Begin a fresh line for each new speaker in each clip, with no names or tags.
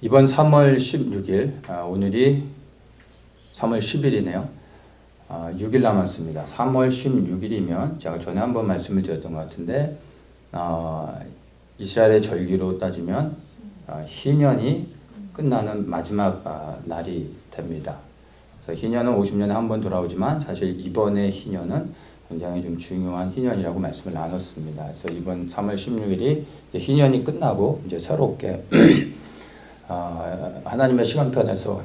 이번 3월 16일, 오늘이 3월 10일이네요. 6일 남았습니다. 3월 16일이면 제가 전에 한번 말씀을 드렸던 것 같은데 이스라엘의 절기로 따지면 희년이 끝나는 마지막 날이 됩니다. 그래서 희년은 50년에 한 번 돌아오지만 사실 이번의 희년은 굉장히 좀 중요한 희년이라고 말씀을 나눴습니다. 그래서 이번 3월 16일이 희년이 끝나고 이제 새롭게 하나님의 시간편에서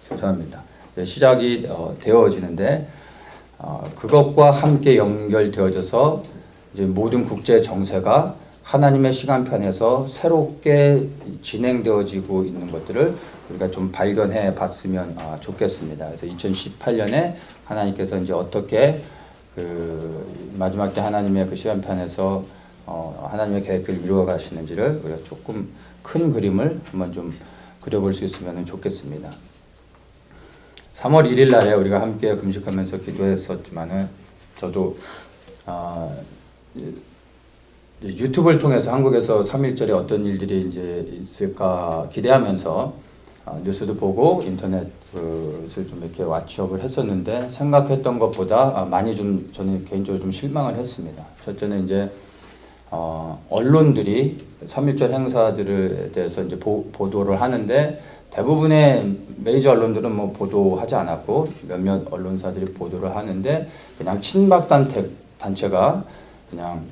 죄송합니다. 시작이 되어지는데 그것과 함께 연결되어져서 이제 모든 국제 정세가 하나님의 시간편에서 새롭게 진행되어지고 있는 것들을 우리가 좀 발견해 봤으면 좋겠습니다. 그래서 2018년에 하나님께서 이제 어떻게 그 마지막 때 하나님의 그 시간편에서 하나님의 계획을 이루어 가시는지를 우리가 조금 큰 그림을 한번 좀 그려볼 수 있으면 좋겠습니다. 3월 1일 날에 우리가 함께 금식하면서 기도했었지만은 저도 유튜브를 통해서 한국에서 3.1절에 어떤 일들이 이제 있을까 기대하면서 뉴스도 보고 인터넷을 좀 이렇게 왓츠업을 했었는데 생각했던 것보다 많이 좀 저는 개인적으로 좀 실망을 했습니다. 첫째는 이제 언론들이 3.1절 행사들에 대해서 이제 보도를 하는데 대부분의 메이저 언론들은 뭐 보도하지 않았고 몇몇 언론사들이 보도를 하는데 그냥 친박 단체가 그냥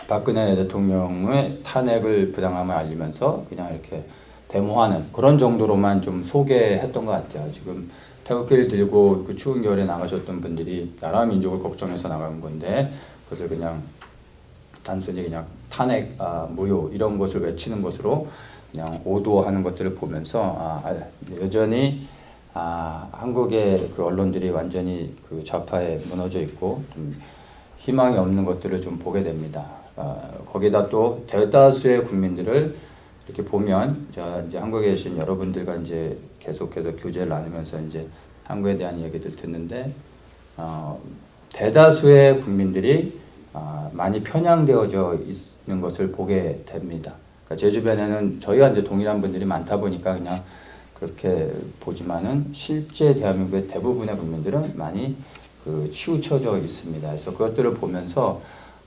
박근혜 대통령의 탄핵을 부당함을 알리면서 그냥 이렇게 데모하는 그런 정도로만 좀 소개했던 것 같아요. 지금 태극기를 들고 그 추운 겨울에 나가셨던 분들이 나라 민족을 걱정해서 나간 건데 그것을 그냥 단순히 그냥 탄핵, 무효 이런 것을 외치는 것으로 그냥 오도하는 것들을 보면서 여전히 한국의 그 언론들이 완전히 그 좌파에 무너져 있고 좀 희망이 없는 것들을 좀 보게 됩니다. 거기다 또 대다수의 국민들을 이렇게 보면 이제 한국에 계신 여러분들과 이제 계속해서 교제를 나누면서 이제 한국에 대한 얘기들 듣는데 대다수의 국민들이 많이 편향되어져 있는 것을 보게 됩니다. 그러니까 제 주변에는 저희와 이제 동일한 분들이 많다 보니까 그냥 그렇게 보지만은 실제 대한민국의 대부분의 국민들은 많이 그 치우쳐져 있습니다. 그래서 그것들을 보면서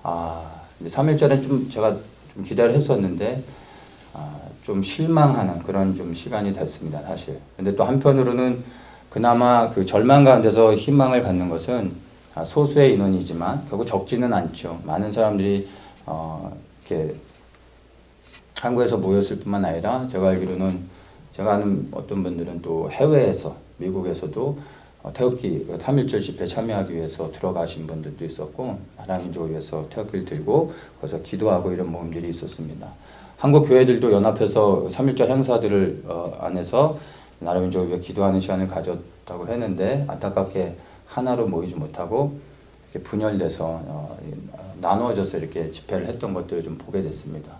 3.1절에 좀 제가 좀 기대를 했었는데 좀 실망하는 그런 좀 시간이 됐습니다, 사실. 근데 또 한편으로는 그나마 그 절망 가운데서 희망을 갖는 것은 소수의 인원이지만 결국 적지는 않죠. 많은 사람들이 이렇게 한국에서 모였을 뿐만 아니라 제가 알기로는 제가 아는 어떤 분들은 또 해외에서 미국에서도 태극기 3.1절 집회 참여하기 위해서 들어가신 분들도 있었고 나라민족을 위해서 태극기를 들고 거기서 기도하고 이런 모임들이 있었습니다. 한국 교회들도 연합해서 3.1절 행사들을 안에서 나라민족을 위해 기도하는 시간을 가졌다고 했는데 안타깝게 하나로 모이지 못하고 이렇게 분열돼서 나누어져서 이렇게 집회를 했던 것들을 좀 보게 됐습니다.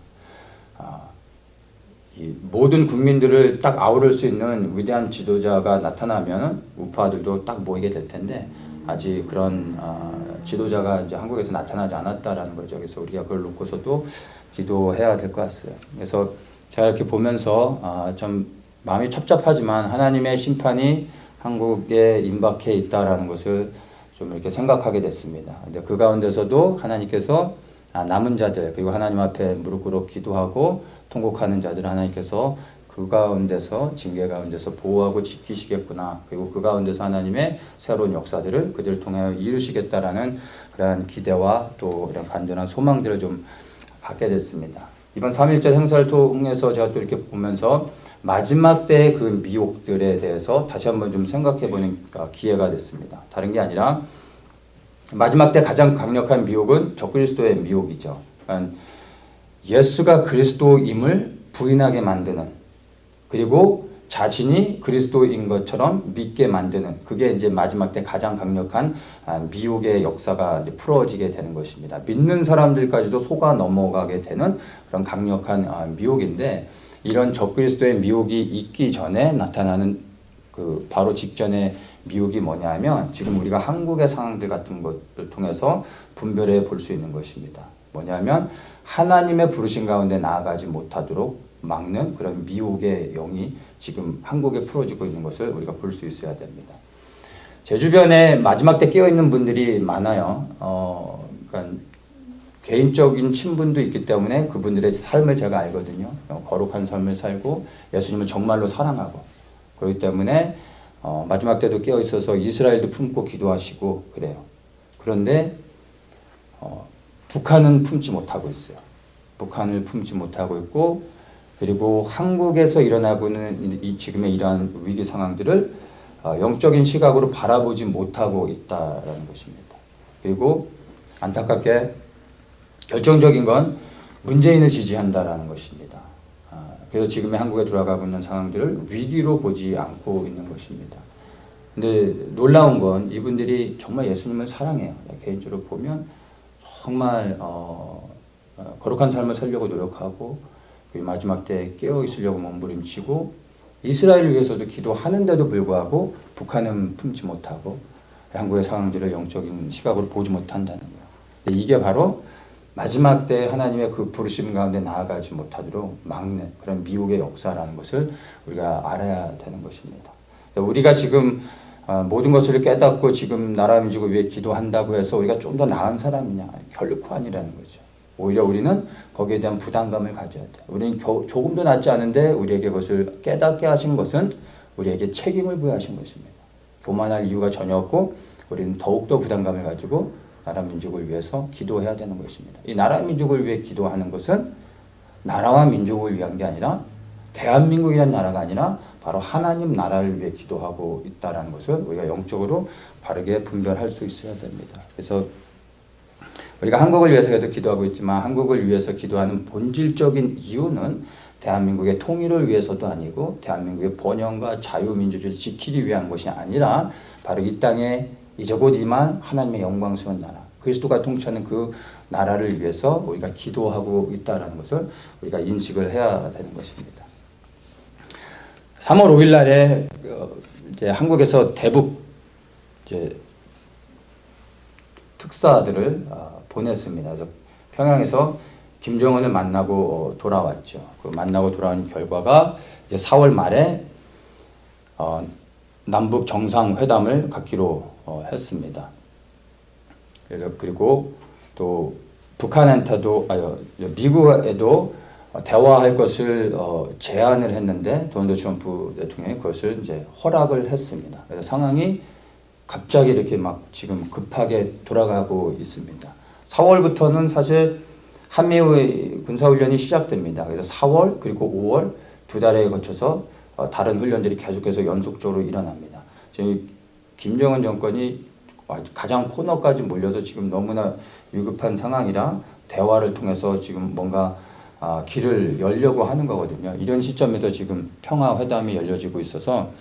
이 모든 국민들을 딱 아우를 수 있는 위대한 지도자가 나타나면 우파들도 딱 모이게 될 텐데 아직 그런 지도자가 이제 한국에서 나타나지 않았다라는 거죠. 그래서 우리가 그걸 놓고서도 기도해야 될 것 같아요. 그래서 제가 이렇게 보면서 좀 마음이 첩첩하지만 하나님의 심판이 한국에 임박해 있다라는 것을 좀 이렇게 생각하게 됐습니다. 근데 그 가운데서도 하나님께서 남은 자들 그리고 하나님 앞에 무릎 꿇어 기도하고 통곡하는 자들 하나님께서 그 가운데서 징계 가운데서 보호하고 지키시겠구나. 그리고 그 가운데서 하나님의 새로운 역사들을 그들을 통하여 이루시겠다라는 그러한 기대와 또 이런 간절한 소망들을 좀 갖게 됐습니다. 이번 3.1절 행사를 통해서 제가 또 이렇게 보면서 마지막 때의 그 미혹들에 대해서 다시 한번 좀 생각해보는 기회가 됐습니다. 다른 게 아니라 마지막 때 가장 강력한 미혹은 적그리스도의 미혹이죠. 그러니까 예수가 그리스도임을 부인하게 만드는 그리고 자신이 그리스도인 것처럼 믿게 만드는 그게 이제 마지막 때 가장 강력한 미혹의 역사가 이제 풀어지게 되는 것입니다. 믿는 사람들까지도 속아 넘어가게 되는 그런 강력한 미혹인데 이런 적그리스도의 미혹이 있기 전에 나타나는 그 바로 직전의 미혹이 뭐냐면 지금 우리가 한국의 상황들 같은 것을 통해서 분별해 볼 수 있는 것입니다. 뭐냐면 하나님의 부르신 가운데 나아가지 못하도록 막는 그런 미혹의 영이 지금 한국에 풀어지고 있는 것을 우리가 볼 수 있어야 됩니다. 제 주변에 마지막 때 깨어있는 분들이 많아요. 그러니까 개인적인 친분도 있기 때문에 그분들의 삶을 제가 알거든요. 거룩한 삶을 살고 예수님을 정말로 사랑하고 그렇기 때문에 마지막 때도 깨어 있어서 이스라엘도 품고 기도하시고 그래요. 그런데 북한은 품지 못하고 있어요. 북한을 품지 못하고 있고 그리고 한국에서 일어나고 있는 이 지금의 이러한 위기 상황들을 영적인 시각으로 바라보지 못하고 있다는 것입니다. 그리고 안타깝게 결정적인 건 문재인을 지지한다라는 것입니다. 그래서 지금의 한국에 돌아가고 있는 상황들을 위기로 보지 않고 있는 것입니다. 근데 놀라운 건 이분들이 정말 예수님을 사랑해요. 개인적으로 보면 정말 거룩한 삶을 살려고 노력하고 그리고 마지막 때 깨어 있으려고 몸부림치고 이스라엘을 위해서도 기도하는데도 불구하고 북한은 품지 못하고 한국의 상황들을 영적인 시각으로 보지 못한다는 거예요. 이게 바로 마지막 때 하나님의 그 부르심 가운데 나아가지 못하도록 막는 그런 미혹의 역사라는 것을 우리가 알아야 되는 것입니다. 우리가 지금 모든 것을 깨닫고 지금 나라 민족을 위해 기도한다고 해서 우리가 좀 더 나은 사람이냐? 결코 아니라는 거죠. 오히려 우리는 거기에 대한 부담감을 가져야 돼요. 우리는 조금도 낫지 않은데 우리에게 그것을 깨닫게 하신 것은 우리에게 책임을 부여하신 것입니다. 교만할 이유가 전혀 없고 우리는 더욱더 부담감을 가지고 나라 민족을 위해서 기도해야 되는 것입니다. 이 나라 민족을 위해 기도하는 것은 나라와 민족을 위한 게 아니라 대한민국이라는 나라가 아니라 바로 하나님 나라를 위해 기도하고 있다는 것을 우리가 영적으로 바르게 분별할 수 있어야 됩니다. 그래서 우리가 한국을 위해서도 기도하고 있지만 한국을 위해서 기도하는 본질적인 이유는 대한민국의 통일을 위해서도 아니고 대한민국의 번영과 자유민주주의를 지키기 위한 것이 아니라 바로 이 땅에 이제 곧 이만 하나님의 영광스러운 나라 그리스도가 통치하는 그 나라를 위해서 우리가 기도하고 있다는 것을 우리가 인식을 해야 되는 것입니다. 3월 5일 날에 이제 한국에서 대북 이제 특사들을 보냈습니다. 그래서 평양에서 김정은을 만나고 돌아왔죠. 그 만나고 돌아온 결과가 이제 4월 말에 남북 정상회담을 갖기로 했습니다. 그리고 또 북한한테도 미국에도 대화할 것을 제안을 했는데 도널드 트럼프 대통령이 그것을 이제 허락을 했습니다. 그래서 상황이 갑자기 이렇게 막 지금 급하게 돌아가고 있습니다. 4월부터는 사실 한미의 군사훈련이 시작됩니다. 그래서 4월 그리고 5월 두 달에 거쳐서 다른 훈련들이 계속해서 연속적으로 일어납니다. 지금 김정은 정권이 가장 코너까지 몰려서 지금 너무나 위급한 상황이라 대화를 통해서 지금 뭔가 길을 열려고 하는 거거든요. 이런 시점에서 지금 평화회담이 열려지고 있어서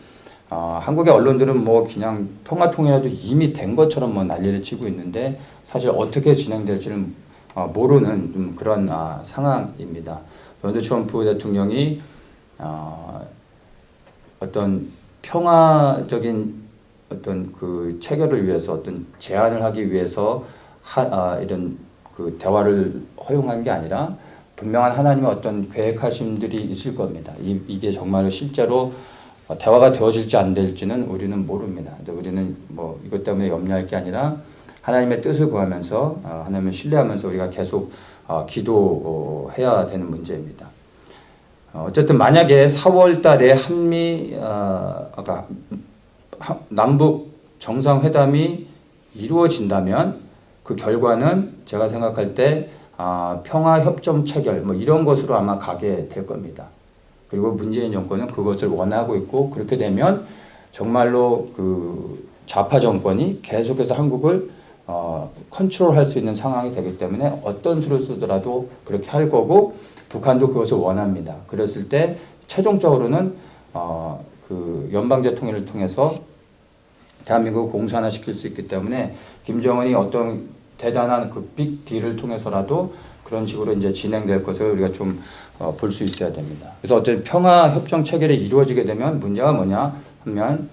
한국의 언론들은 뭐 그냥 평화통일이라도 이미 된 것처럼 뭐 난리를 치고 있는데 사실 어떻게 진행될지는 모르는 좀 그런 상황입니다. 도널드 트럼프 대통령이 어떤 평화적인 어떤 그 체결을 위해서 어떤 제안을 하기 위해서 이런 그 대화를 허용한 게 아니라 분명한 하나님의 어떤 계획하심들이 있을 겁니다. 이게 정말로 실제로 대화가 되어질지 안 될지는 우리는 모릅니다. 우리는 뭐 이것 때문에 염려할 게 아니라 하나님의 뜻을 구하면서 하나님을 신뢰하면서 우리가 계속 기도해야 되는 문제입니다. 어쨌든 만약에 4월 달에 남북 정상회담이 이루어진다면 그 결과는 제가 생각할 때 평화협정 체결 뭐 이런 것으로 아마 가게 될 겁니다. 그리고 문재인 정권은 그것을 원하고 있고 그렇게 되면 정말로 그 좌파 정권이 계속해서 한국을 컨트롤할 수 있는 상황이 되기 때문에 어떤 수를 쓰더라도 그렇게 할 거고 북한도 그것을 원합니다. 그랬을 때 최종적으로는 그 연방제 통일을 통해서 대한민국을 공산화시킬 수 있기 때문에 김정은이 어떤 대단한 그 빅 딜을 통해서라도 그런 식으로 이제 진행될 것을 우리가 좀 볼 수 있어야 됩니다. 그래서 어떤 평화 협정 체결이 이루어지게 되면 문제가 뭐냐 하면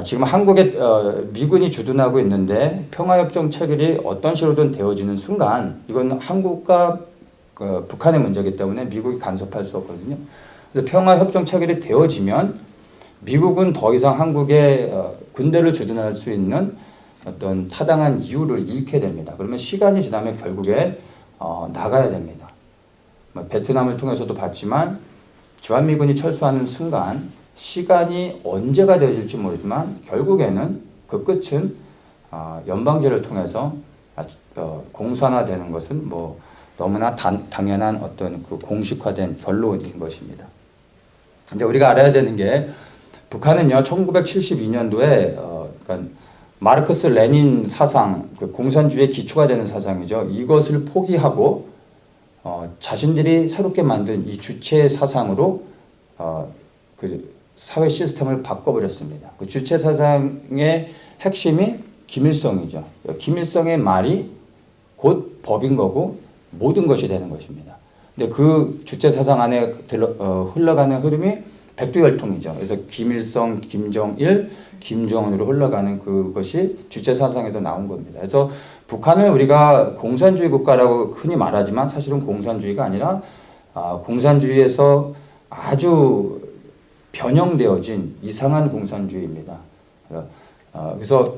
지금 한국에 미군이 주둔하고 있는데 평화 협정 체결이 어떤 식으로든 되어지는 순간 이건 한국과 북한의 문제이기 때문에 미국이 간섭할 수 없거든요. 그래서 평화협정 체결이 되어지면 미국은 더 이상 한국에 군대를 주둔할 수 있는 어떤 타당한 이유를 잃게 됩니다. 그러면 시간이 지나면 결국에 나가야 됩니다. 베트남을 통해서도 봤지만 주한미군이 철수하는 순간 시간이 언제가 되어질지 모르지만 결국에는 그 끝은 연방제를 통해서 공산화되는 것은 뭐 너무나 당연한 어떤 그 공식화된 결론인 것입니다. 근데 우리가 알아야 되는 게 북한은요 1972년도에 그러니까 마르크스 레닌 사상, 그 공산주의의 기초가 되는 사상이죠. 이것을 포기하고 자신들이 새롭게 만든 이 주체 사상으로 그 사회 시스템을 바꿔버렸습니다. 그 주체 사상의 핵심이 김일성이죠. 김일성의 말이 곧 법인 거고 모든 것이 되는 것입니다. 근데 그 주체 사상 안에 흘러가는 흐름이 백두혈통이죠. 그래서 김일성, 김정일, 김정은으로 흘러가는 그것이 주체 사상에도 나온 겁니다. 그래서 북한을 우리가 공산주의 국가라고 흔히 말하지만 사실은 공산주의가 아니라 공산주의에서 아주 변형되어진 이상한 공산주의입니다. 그래서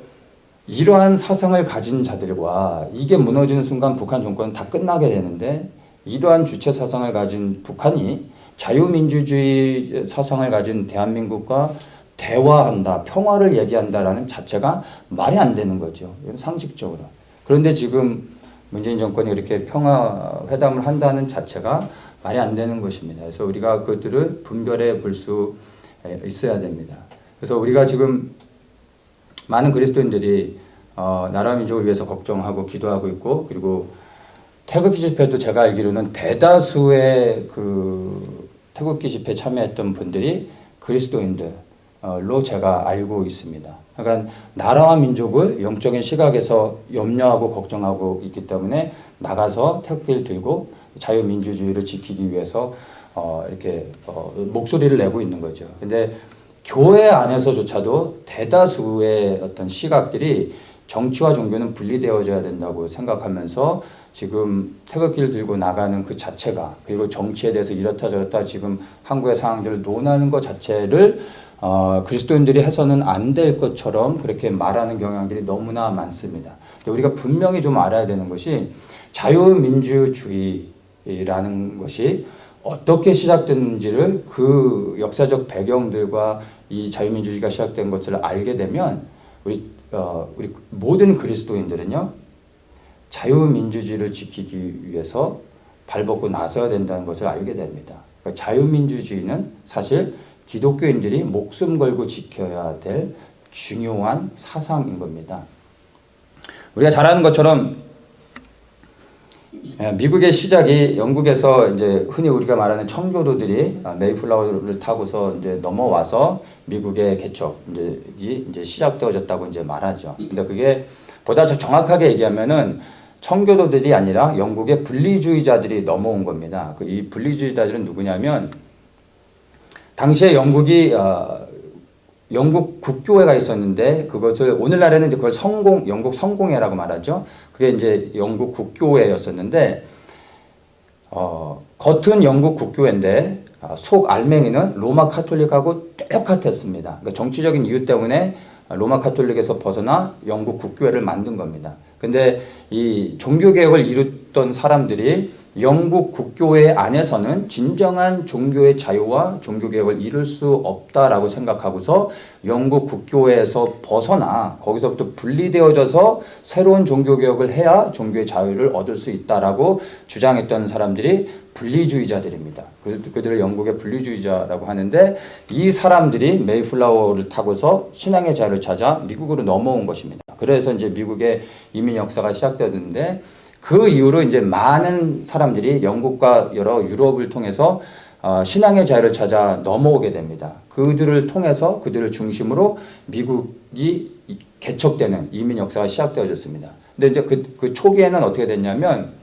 이러한 사상을 가진 자들과 이게 무너지는 순간 북한 정권은 다 끝나게 되는데 이러한 주체 사상을 가진 북한이 자유민주주의 사상을 가진 대한민국과 대화한다, 평화를 얘기한다라는 자체가 말이 안 되는 거죠. 상식적으로. 그런데 지금 문재인 정권이 이렇게 평화회담을 한다는 자체가 말이 안 되는 것입니다. 그래서 우리가 그들을 분별해 볼 수 있어야 됩니다. 그래서 우리가 지금 많은 그리스도인들이 나라 민족을 위해서 걱정하고 기도하고 있고 그리고 태극기 집회도 제가 알기로는 대다수의 그 태극기 집회 참여했던 분들이 그리스도인들로 제가 알고 있습니다. 그러니까 나라와 민족을 영적인 시각에서 염려하고 걱정하고 있기 때문에 나가서 태극기를 들고 자유민주주의를 지키기 위해서 이렇게 목소리를 내고 있는 거죠. 근데 교회 안에서조차도 대다수의 어떤 시각들이 정치와 종교는 분리되어져야 된다고 생각하면서 지금 태극기를 들고 나가는 그 자체가 그리고 정치에 대해서 이렇다 저렇다 지금 한국의 상황들을 논하는 것 자체를 그리스도인들이 해서는 안 될 것처럼 그렇게 말하는 경향들이 너무나 많습니다. 우리가 분명히 좀 알아야 되는 것이 자유민주주의라는 것이 어떻게 시작됐는지를 그 역사적 배경들과 이 자유민주주의가 시작된 것을 알게 되면 우리 모든 그리스도인들은요 자유민주주의를 지키기 위해서 발벗고 나서야 된다는 것을 알게 됩니다. 그러니까 자유민주주의는 사실 기독교인들이 목숨 걸고 지켜야 될 중요한 사상인 겁니다. 우리가 잘 아는 것처럼 미국의 시작이 영국에서 이제 흔히 우리가 말하는 청교도들이 메이플라워를 타고서 이제 넘어와서 미국의 개척이 이제 시작되어졌다고 이제 말하죠. 근데 그게 보다 정확하게 얘기하면은 청교도들이 아니라 영국의 분리주의자들이 넘어온 겁니다. 이 분리주의자들은 누구냐면 당시에 영국 국교회가 있었는데 그것을 오늘날에는 이제 그걸 영국 성공회라고 말하죠. 그게 이제 영국 국교회였었는데 겉은 영국 국교회인데 속 알맹이는 로마 카톨릭하고 똑같았습니다. 그러니까 정치적인 이유 때문에 로마 카톨릭에서 벗어나 영국 국교회를 만든 겁니다. 근데 이 종교개혁을 이뤘던 사람들이 영국 국교회 안에서는 진정한 종교의 자유와 종교개혁을 이룰 수 없다라고 생각하고서 영국 국교회에서 벗어나 거기서부터 분리되어져서 새로운 종교개혁을 해야 종교의 자유를 얻을 수 있다라고 주장했던 사람들이 분리주의자들입니다. 그들을 영국의 분리주의자라고 하는데 이 사람들이 메이플라워를 타고서 신앙의 자유를 찾아 미국으로 넘어온 것입니다. 그래서 이제 미국의 이민 역사가 시작되었는데 그 이후로 이제 많은 사람들이 영국과 여러 유럽을 통해서 신앙의 자유를 찾아 넘어오게 됩니다. 그들을 통해서 그들을 중심으로 미국이 개척되는 이민 역사가 시작되어졌습니다. 근데 이제 그 초기에는 어떻게 됐냐면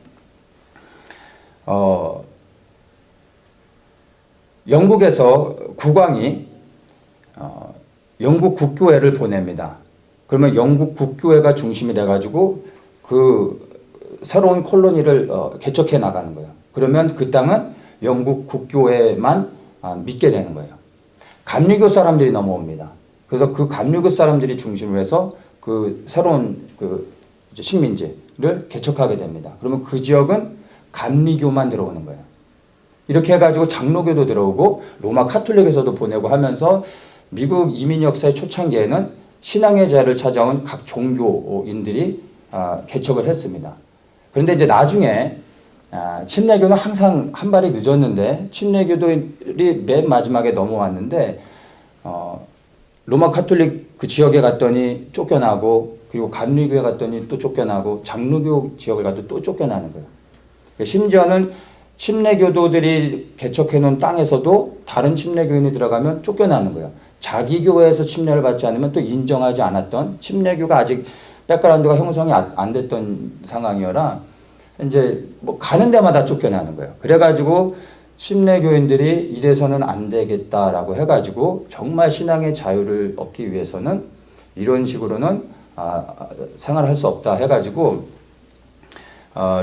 영국에서 국왕이 영국 국교회를 보냅니다. 그러면 영국 국교회가 중심이 돼가지고 그 새로운 콜로니를 개척해 나가는 거예요. 그러면 그 땅은 영국 국교회만 믿게 되는 거예요. 감리교 사람들이 넘어옵니다. 그래서 그 감리교 사람들이 중심으로 해서 그 새로운 그 식민지를 개척하게 됩니다. 그러면 그 지역은 감리교만 들어오는 거예요. 이렇게 해가지고 장로교도 들어오고 로마 카톨릭에서도 보내고 하면서 미국 이민 역사의 초창기에는 신앙의 자유를 찾아온 각 종교인들이 개척을 했습니다. 그런데 이제 나중에 침례교는 항상 한 발이 늦었는데 침례교도들이 맨 마지막에 넘어왔는데 로마 카톨릭 그 지역에 갔더니 쫓겨나고 그리고 감리교에 갔더니 또 쫓겨나고 장로교 지역을 가도 또 쫓겨나는 거예요. 심지어는 침례교도들이 개척해 놓은 땅에서도 다른 침례교인이 들어가면 쫓겨나는 거예요. 자기 교회에서 침례를 받지 않으면 또 인정하지 않았던 침례교가 아직 백그라운드가 형성이 안 됐던 상황이어라 이제 뭐 가는 데마다 쫓겨나는 거예요. 그래가지고 침례교인들이 이래서는 안 되겠다라고 해가지고 정말 신앙의 자유를 얻기 위해서는 이런 식으로는 생활할 수 없다 해가지고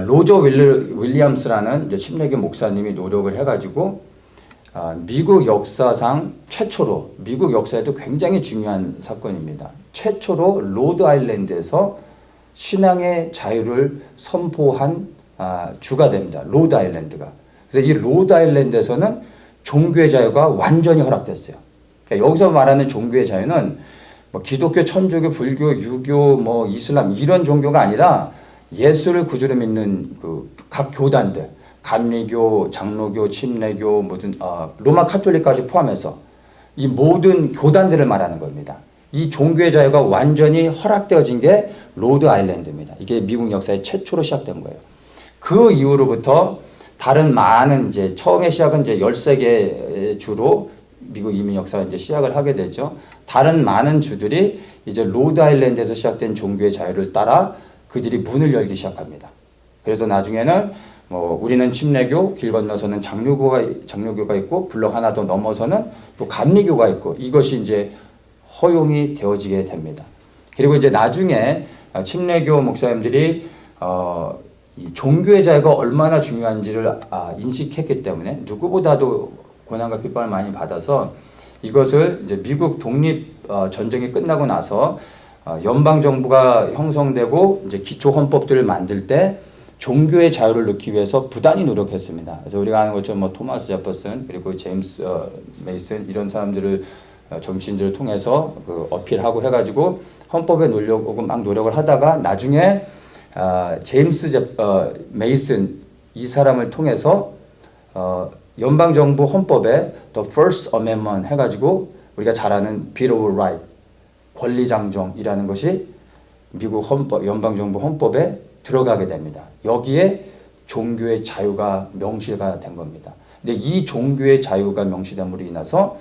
로저 윌리엄스라는 이제 침례교 목사님이 노력을 해가지고 미국 역사상 최초로 미국 역사에도 굉장히 중요한 사건입니다. 최초로 로드 아일랜드에서 신앙의 자유를 선포한 주가 됩니다. 로드 아일랜드가. 그래서 이 로드 아일랜드에서는 종교의 자유가 완전히 허락됐어요. 그러니까 여기서 말하는 종교의 자유는 뭐 기독교, 천주교, 불교, 유교, 뭐 이슬람 이런 종교가 아니라 예수를 구주로 믿는 그 각 교단들, 감리교, 장로교, 침례교, 모든 로마 카톨릭까지 포함해서 이 모든 교단들을 말하는 겁니다. 이 종교의 자유가 완전히 허락되어진 게 로드 아일랜드입니다. 이게 미국 역사에 최초로 시작된 거예요. 그 이후로부터 다른 많은 이제 처음에 시작은 이제 13개 주로 미국 이민 역사가 이제 시작을 하게 되죠. 다른 많은 주들이 이제 로드 아일랜드에서 시작된 종교의 자유를 따라 그들이 문을 열기 시작합니다. 그래서 나중에는 뭐 우리는 침례교, 길 건너서는 장로교가 있고 블록 하나 더 넘어서는 또 감리교가 있고 이것이 이제 허용이 되어지게 됩니다. 그리고 이제 나중에 침례교 목사님들이 이 종교의 자유가 얼마나 중요한지를 인식했기 때문에 누구보다도 고난과 핍박을 많이 받아서 이것을 이제 미국 독립 전쟁이 끝나고 나서 연방 정부가 형성되고 이제 기초 헌법들을 만들 때 종교의 자유를 넣기 위해서 부단히 노력했습니다. 그래서 우리가 아는 것처럼 뭐 토마스 제퍼슨 그리고 제임스 메이슨 이런 사람들을 정치인들을 통해서 그 어필하고 해가지고 헌법에 놓으려고 막 노력을 하다가 나중에 제임스 메이슨 이 사람을 통해서 연방 정부 헌법에 The First Amendment 해가지고 우리가 잘 아는 Bill of Rights 권리장정이라는 것이 미국 헌법 연방 정부 헌법에 들어가게 됩니다. 여기에 종교의 자유가 명시가 된 겁니다. 근데 이 종교의 자유가 명시됨으로 인해서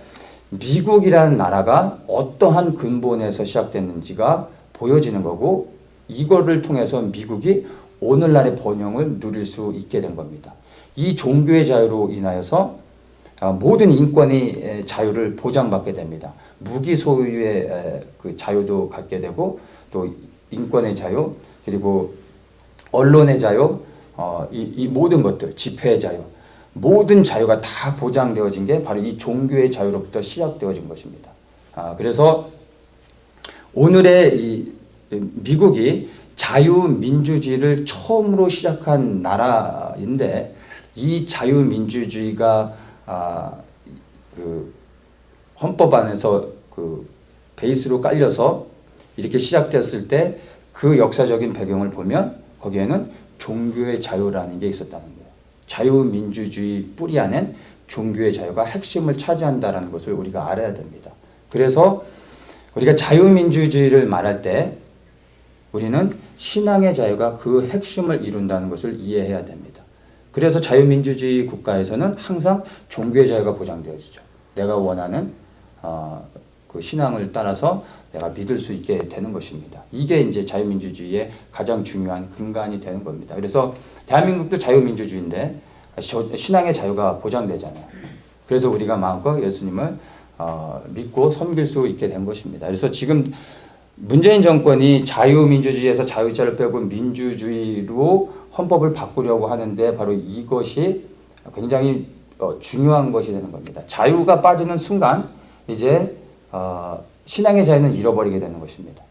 미국이라는 나라가 어떠한 근본에서 시작됐는지가 보여지는 거고 이거를 통해서 미국이 오늘날의 번영을 누릴 수 있게 된 겁니다. 이 종교의 자유로 인하여서 모든 인권의 자유를 보장받게 됩니다. 무기 소유의 그 자유도 갖게 되고 또 인권의 자유 그리고 언론의 자유 이 모든 것들 집회의 자유 모든 자유가 다 보장되어진 게 바로 이 종교의 자유로부터 시작되어진 것입니다. 그래서 오늘의 이 미국이 자유민주주의를 처음으로 시작한 나라인데 이 자유민주주의가 그 헌법 안에서 그 베이스로 깔려서 이렇게 시작되었을 때 그 역사적인 배경을 보면 거기에는 종교의 자유라는 게 있었다는 거예요. 자유민주주의 뿌리 안엔 종교의 자유가 핵심을 차지한다는 것을 우리가 알아야 됩니다. 그래서 우리가 자유민주주의를 말할 때 우리는 신앙의 자유가 그 핵심을 이룬다는 것을 이해해야 됩니다. 그래서 자유민주주의 국가에서는 항상 종교의 자유가 보장되어지죠. 내가 원하는 그 신앙을 따라서 내가 믿을 수 있게 되는 것입니다. 이게 이제 자유민주주의의 가장 중요한 근간이 되는 겁니다. 그래서 대한민국도 자유민주주의인데 신앙의 자유가 보장되잖아요. 그래서 우리가 마음껏 예수님을 믿고 섬길 수 있게 된 것입니다. 그래서 지금 문재인 정권이 자유민주주의에서 자유자를 빼고 민주주의로 헌법을 바꾸려고 하는데 바로 이것이 굉장히 중요한 것이 되는 겁니다. 자유가 빠지는 순간 이제 신앙의 자유는 잃어버리게 되는 것입니다.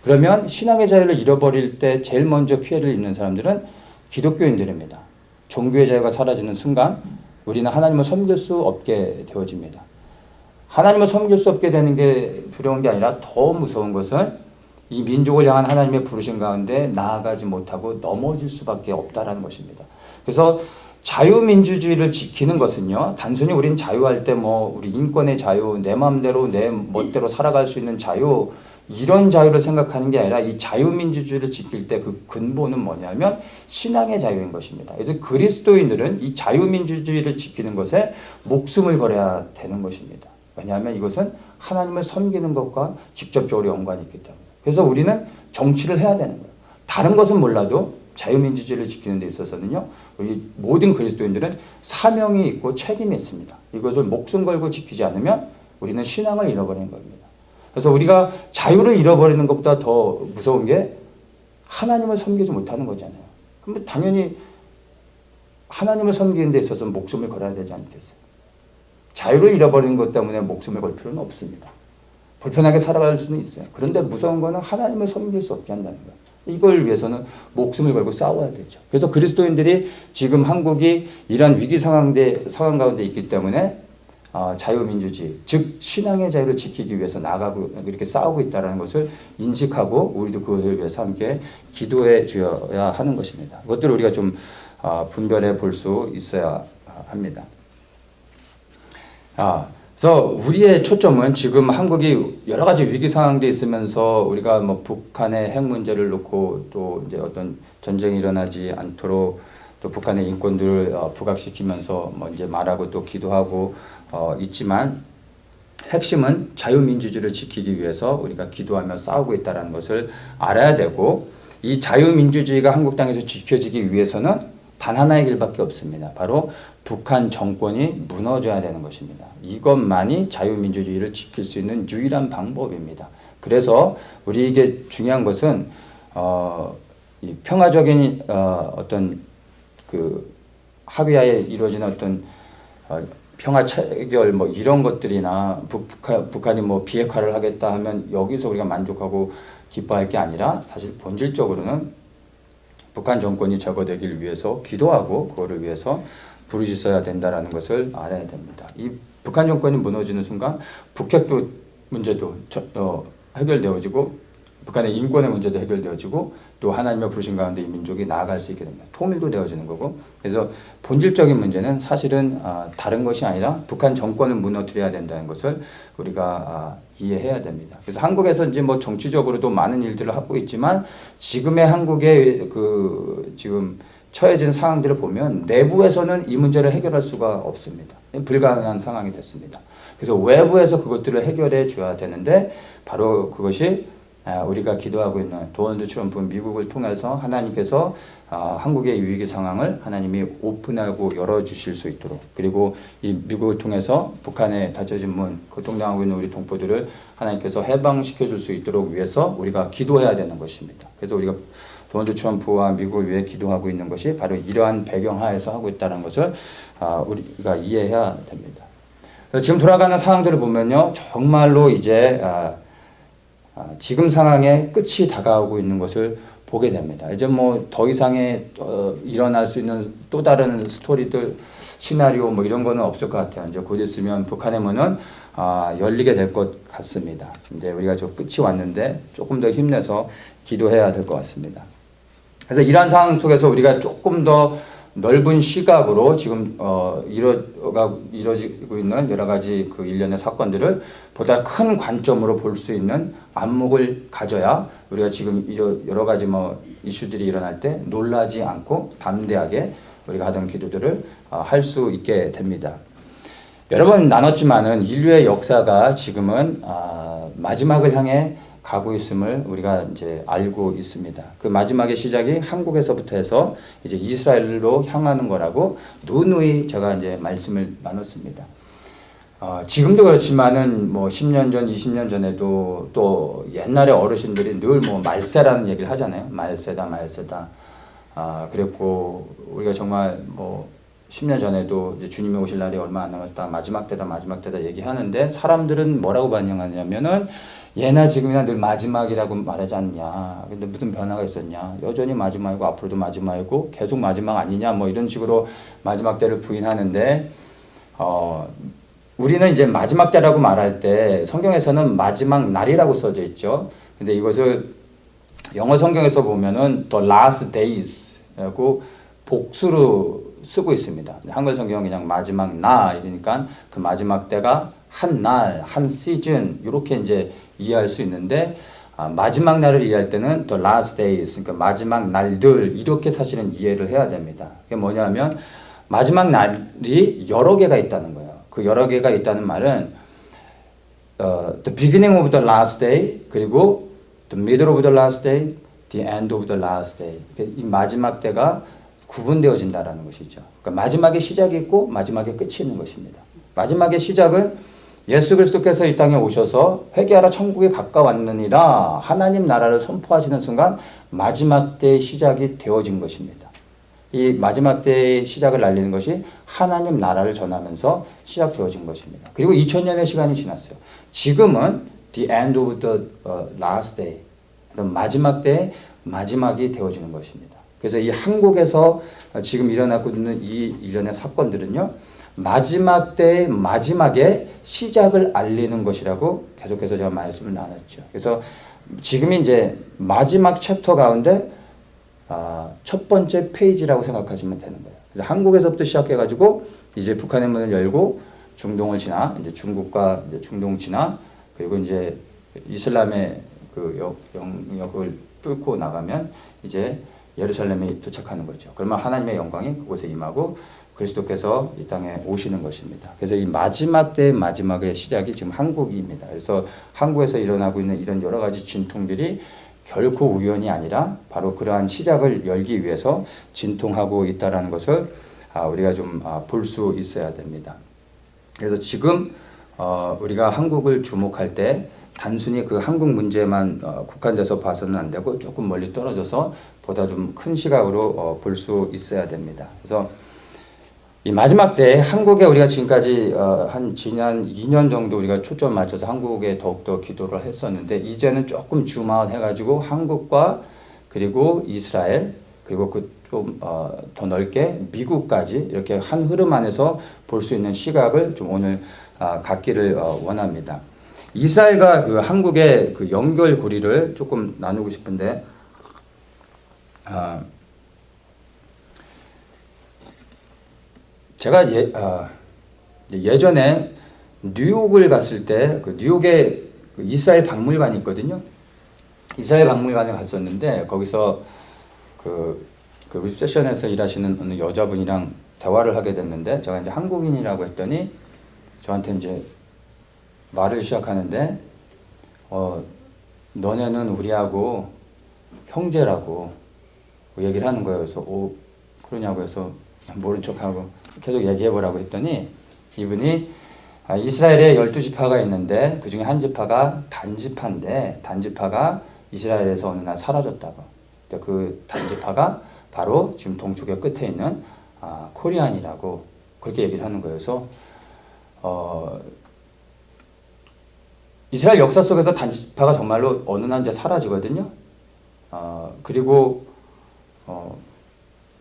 그러면 신앙의 자유를 잃어버릴 때 제일 먼저 피해를 입는 사람들은 기독교인들입니다. 종교의 자유가 사라지는 순간 우리는 하나님을 섬길 수 없게 되어집니다. 하나님을 섬길 수 없게 되는 게 두려운 게 아니라 더 무서운 것은 이 민족을 향한 하나님의 부르심 가운데 나아가지 못하고 넘어질 수밖에 없다라는 것입니다. 그래서 자유민주주의를 지키는 것은요, 단순히 우린 자유할 때 뭐 우리 인권의 자유, 내 마음대로 내 멋대로 살아갈 수 있는 자유, 이런 자유를 생각하는 게 아니라 이 자유민주주의를 지킬 때 그 근본은 뭐냐면 신앙의 자유인 것입니다. 그래서 그리스도인들은 이 자유민주주의를 지키는 것에 목숨을 걸어야 되는 것입니다. 왜냐하면 이것은 하나님을 섬기는 것과 직접적으로 연관이 있기 때문에. 그래서 우리는 정치를 해야 되는 거예요. 다른 것은 몰라도 자유민주주의를 지키는 데 있어서는요, 우리 모든 그리스도인들은 사명이 있고 책임이 있습니다. 이것을 목숨 걸고 지키지 않으면 우리는 신앙을 잃어버리는 겁니다. 그래서 우리가 자유를 잃어버리는 것보다 더 무서운 게 하나님을 섬기지 못하는 거잖아요. 그럼 당연히 하나님을 섬기는 데 있어서 목숨을 걸어야 되지 않겠어요? 자유를 잃어버리는 것 때문에 목숨을 걸 필요는 없습니다. 불편하게 살아갈 수는 있어요. 그런데 무서운 거는 하나님을 섬길 수 없게 한다는 거예요. 이걸 위해서는 목숨을 걸고 싸워야 되죠. 그래서 그리스도인들이 지금 한국이 이런 위기 상황 가운데 있기 때문에 자유민주주의, 즉 신앙의 자유를 지키기 위해서 나가고 이렇게 싸우고 있다는 것을 인식하고 우리도 그것을 위해서 함께 기도해 주어야 하는 것입니다. 그것들을 우리가 좀 분별해 볼 수 있어야 합니다. 그래서 우리의 초점은 지금 한국이 여러 가지 위기 상황에 있으면서 우리가 뭐 북한의 핵 문제를 놓고 또 이제 어떤 전쟁이 일어나지 않도록 또 북한의 인권들을 부각시키면서 뭐 이제 말하고 또 기도하고 있지만 핵심은 자유민주주의를 지키기 위해서 우리가 기도하며 싸우고 있다는 것을 알아야 되고, 이 자유민주주의가 한국 땅에서 지켜지기 위해서는 단 하나의 길밖에 없습니다. 바로 북한 정권이 무너져야 되는 것입니다. 이것만이 자유민주주의를 지킬 수 있는 유일한 방법입니다. 그래서 우리에게 중요한 것은 이 평화적인 어떤 그 합의하에 이루어지는 어떤 평화 체결 뭐 이런 것들이나 북한이 뭐 비핵화를 하겠다 하면 여기서 우리가 만족하고 기뻐할 게 아니라 사실 본질적으로는 북한 정권이 제거되기를 위해서 기도하고 그거를 위해서 부르짖어야 된다라는 것을 알아야 됩니다. 이 북한 정권이 무너지는 순간 북핵도 문제도 해결되어지고 북한의 인권의 문제도 해결되어지고 또 하나님의 부르심 가운데 이 민족이 나아갈 수 있게 됩니다. 통일도 되어지는 거고. 그래서 본질적인 문제는 사실은 다른 것이 아니라 북한 정권을 무너뜨려야 된다는 것을 우리가 이해해야 됩니다. 그래서 한국에서 이제 뭐 정치적으로도 많은 일들을 하고 있지만 지금의 한국의 그 지금 처해진 상황들을 보면 내부에서는 이 문제를 해결할 수가 없습니다. 불가능한 상황이 됐습니다. 그래서 외부에서 그것들을 해결해 줘야 되는데 바로 그것이 우리가 기도하고 있는 도널드 트럼프 미국을 통해서 하나님께서 한국의 위기 상황을 하나님이 오픈하고 열어주실 수 있도록, 그리고 이 미국을 통해서 북한에 닫혀진 문, 고통당하고 있는 우리 동포들을 하나님께서 해방시켜 줄 수 있도록 위해서 우리가 기도해야 되는 것입니다. 그래서 우리가 도널드 트럼프와 미국을 위해 기도하고 있는 것이 바로 이러한 배경하에서 하고 있다는 것을 우리가 이해해야 됩니다. 지금 돌아가는 상황들을 보면요, 정말로 이제 지금 상황의 끝이 다가오고 있는 것을 보게 됩니다. 이제 뭐 더 이상의 일어날 수 있는 또 다른 스토리들, 시나리오 뭐 이런 거는 없을 것 같아요. 이제 곧 있으면 북한의 문은 열리게 될 것 같습니다. 이제 우리가 저 끝이 왔는데 조금 더 힘내서 기도해야 될 것 같습니다. 그래서 이러한 상황 속에서 우리가 조금 더 넓은 시각으로 지금 이루어지고 있는 여러 가지 그 일련의 사건들을 보다 큰 관점으로 볼 수 있는 안목을 가져야 우리가 지금 여러 가지 뭐 이슈들이 일어날 때 놀라지 않고 담대하게 우리가 하던 기도들을 할 수 있게 됩니다. 여러 번 나눴지만은 인류의 역사가 지금은 마지막을 향해 가고 있음을 우리가 이제 알고 있습니다. 그 마지막의 시작이 한국에서부터 해서 이제 이스라엘로 향하는 거라고 누누이 제가 이제 말씀을 나눴습니다. 지금도 그렇지만은 뭐 10년 전, 20년 전에도 또 옛날에 어르신들이 늘 뭐 말세라는 얘기를 하잖아요. 말세다, 말세다. 그랬고 우리가 정말 뭐 10년 전에도 이제 주님이 오실 날이 얼마 안 남았다, 마지막 때다 얘기하는데 사람들은 뭐라고 반응하냐면은 예나 지금이나 늘 마지막이라고 말하지 않냐. 근데 무슨 변화가 있었냐. 여전히 마지막이고 앞으로도 마지막이고 계속 마지막 아니냐. 뭐 이런 식으로 마지막 때를 부인하는데 우리는 이제 마지막 때라고 말할 때 성경에서는 마지막 날이라고 써져 있죠. 근데 이것을 영어 성경에서 보면은 the last days라고 복수로 쓰고 있습니다. 한글 성경은 그냥 마지막 날이니까 그 마지막 때가 한 날, 한 시즌 이렇게 이제 이해할 수 있는데 마지막 날을 이해할 때는 the last days, 그러니까 마지막 날들 이렇게 사실은 이해를 해야 됩니다. 그게 뭐냐면 마지막 날이 여러 개가 있다는 거예요. 그 여러 개가 있다는 말은 the beginning of the last day 그리고 the middle of the last day, the end of the last day. 이 마지막 때가 구분되어진다라는 것이죠. 그러니까 마지막에 시작이 있고 마지막에 끝이 있는 것입니다. 마지막의 시작은 예수 그리스도께서 이 땅에 오셔서 회개하라 천국에 가까웠느니라 하나님 나라를 선포하시는 순간 마지막 때의 시작이 되어진 것입니다. 이 마지막 때의 시작을 알리는 것이 하나님 나라를 전하면서 시작되어진 것입니다. 그리고 2000년의 시간이 지났어요. 지금은 the end of the last day, 마지막 때의 마지막이 되어지는 것입니다. 그래서 이 한국에서 지금 일어나고 있는 이 일련의 사건들은요, 마지막 때의 마지막에 시작을 알리는 것이라고 계속해서 제가 말씀을 나눴죠. 그래서 지금이 이제 마지막 챕터 가운데 첫 번째 페이지라고 생각하시면 되는 거예요. 그래서 한국에서부터 시작해가지고 이제 북한의 문을 열고 중동을 지나 이제 중국과 이제 중동 지나 그리고 이제 이슬람의 그 영역을 뚫고 나가면 이제 예루살렘에 도착하는 거죠. 그러면 하나님의 영광이 그곳에 임하고 그리스도께서 이 땅에 오시는 것입니다. 그래서 이 마지막 때의 마지막의 시작이 지금 한국입니다. 그래서 한국에서 일어나고 있는 이런 여러 가지 진통들이 결코 우연이 아니라 바로 그러한 시작을 열기 위해서 진통하고 있다는 것을 우리가 좀 볼 수 있어야 됩니다. 그래서 지금 우리가 한국을 주목할 때 단순히 그 한국 문제만 국한돼서 봐서는 안 되고 조금 멀리 떨어져서 보다 좀 큰 시각으로 볼 수 있어야 됩니다. 그래서 이 마지막 때 한국에 우리가 지금까지 한 지난 2년 정도 우리가 초점 맞춰서 한국에 더욱더 기도를 했었는데 이제는 조금 줌아웃 해가지고 한국과 그리고 이스라엘 그리고 그 좀 더 넓게 미국까지 이렇게 한 흐름 안에서 볼 수 있는 시각을 좀 오늘 갖기를 원합니다. 이스라엘과 그 한국의 그 연결고리를 조금 나누고 싶은데 제가 예전에 뉴욕을 갔을 때 그 뉴욕에 그 이스라엘 박물관이 있거든요. 이스라엘 박물관에 갔었는데 거기서 그 리셉션에서 일하시는 어느 여자분이랑 대화를 하게 됐는데 제가 이제 한국인이라고 했더니 저한테 이제 말을 시작하는데 너네는 우리하고 형제라고 얘기를 하는 거예요. 그래서 그러냐고 해서 모른 척하고 계속 얘기해보라고 했더니 이분이 이스라엘에 12지파가 있는데 그 중에 한 지파가 단지파인데 단지파가 이스라엘에서 어느 날 사라졌다고. 그 단지파가 바로 지금 동쪽의 끝에 있는 코리안이라고 그렇게 얘기를 하는 거예요. 그래서 이스라엘 역사 속에서 단지파가 정말로 어느 날 이제 사라지거든요. 그리고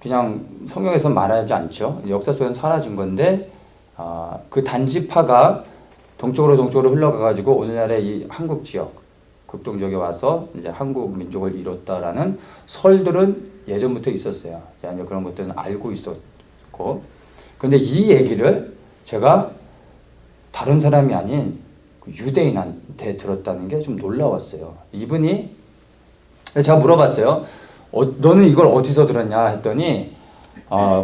그냥 성경에서 말하지 않죠. 역사 속에는 사라진 건데 그 단지파가 동쪽으로 흘러가가지고 오늘날의 이 한국 지역, 극동지역에 와서 이제 한국 민족을 이뤘다라는 설들은 예전부터 있었어요. 이제 그런 것들은 알고 있었고, 근데 이 얘기를 제가 다른 사람이 아닌 유대인한테 들었다는 게 좀 놀라웠어요. 이분이 제가 물어봤어요. 너는 이걸 어디서 들었냐 했더니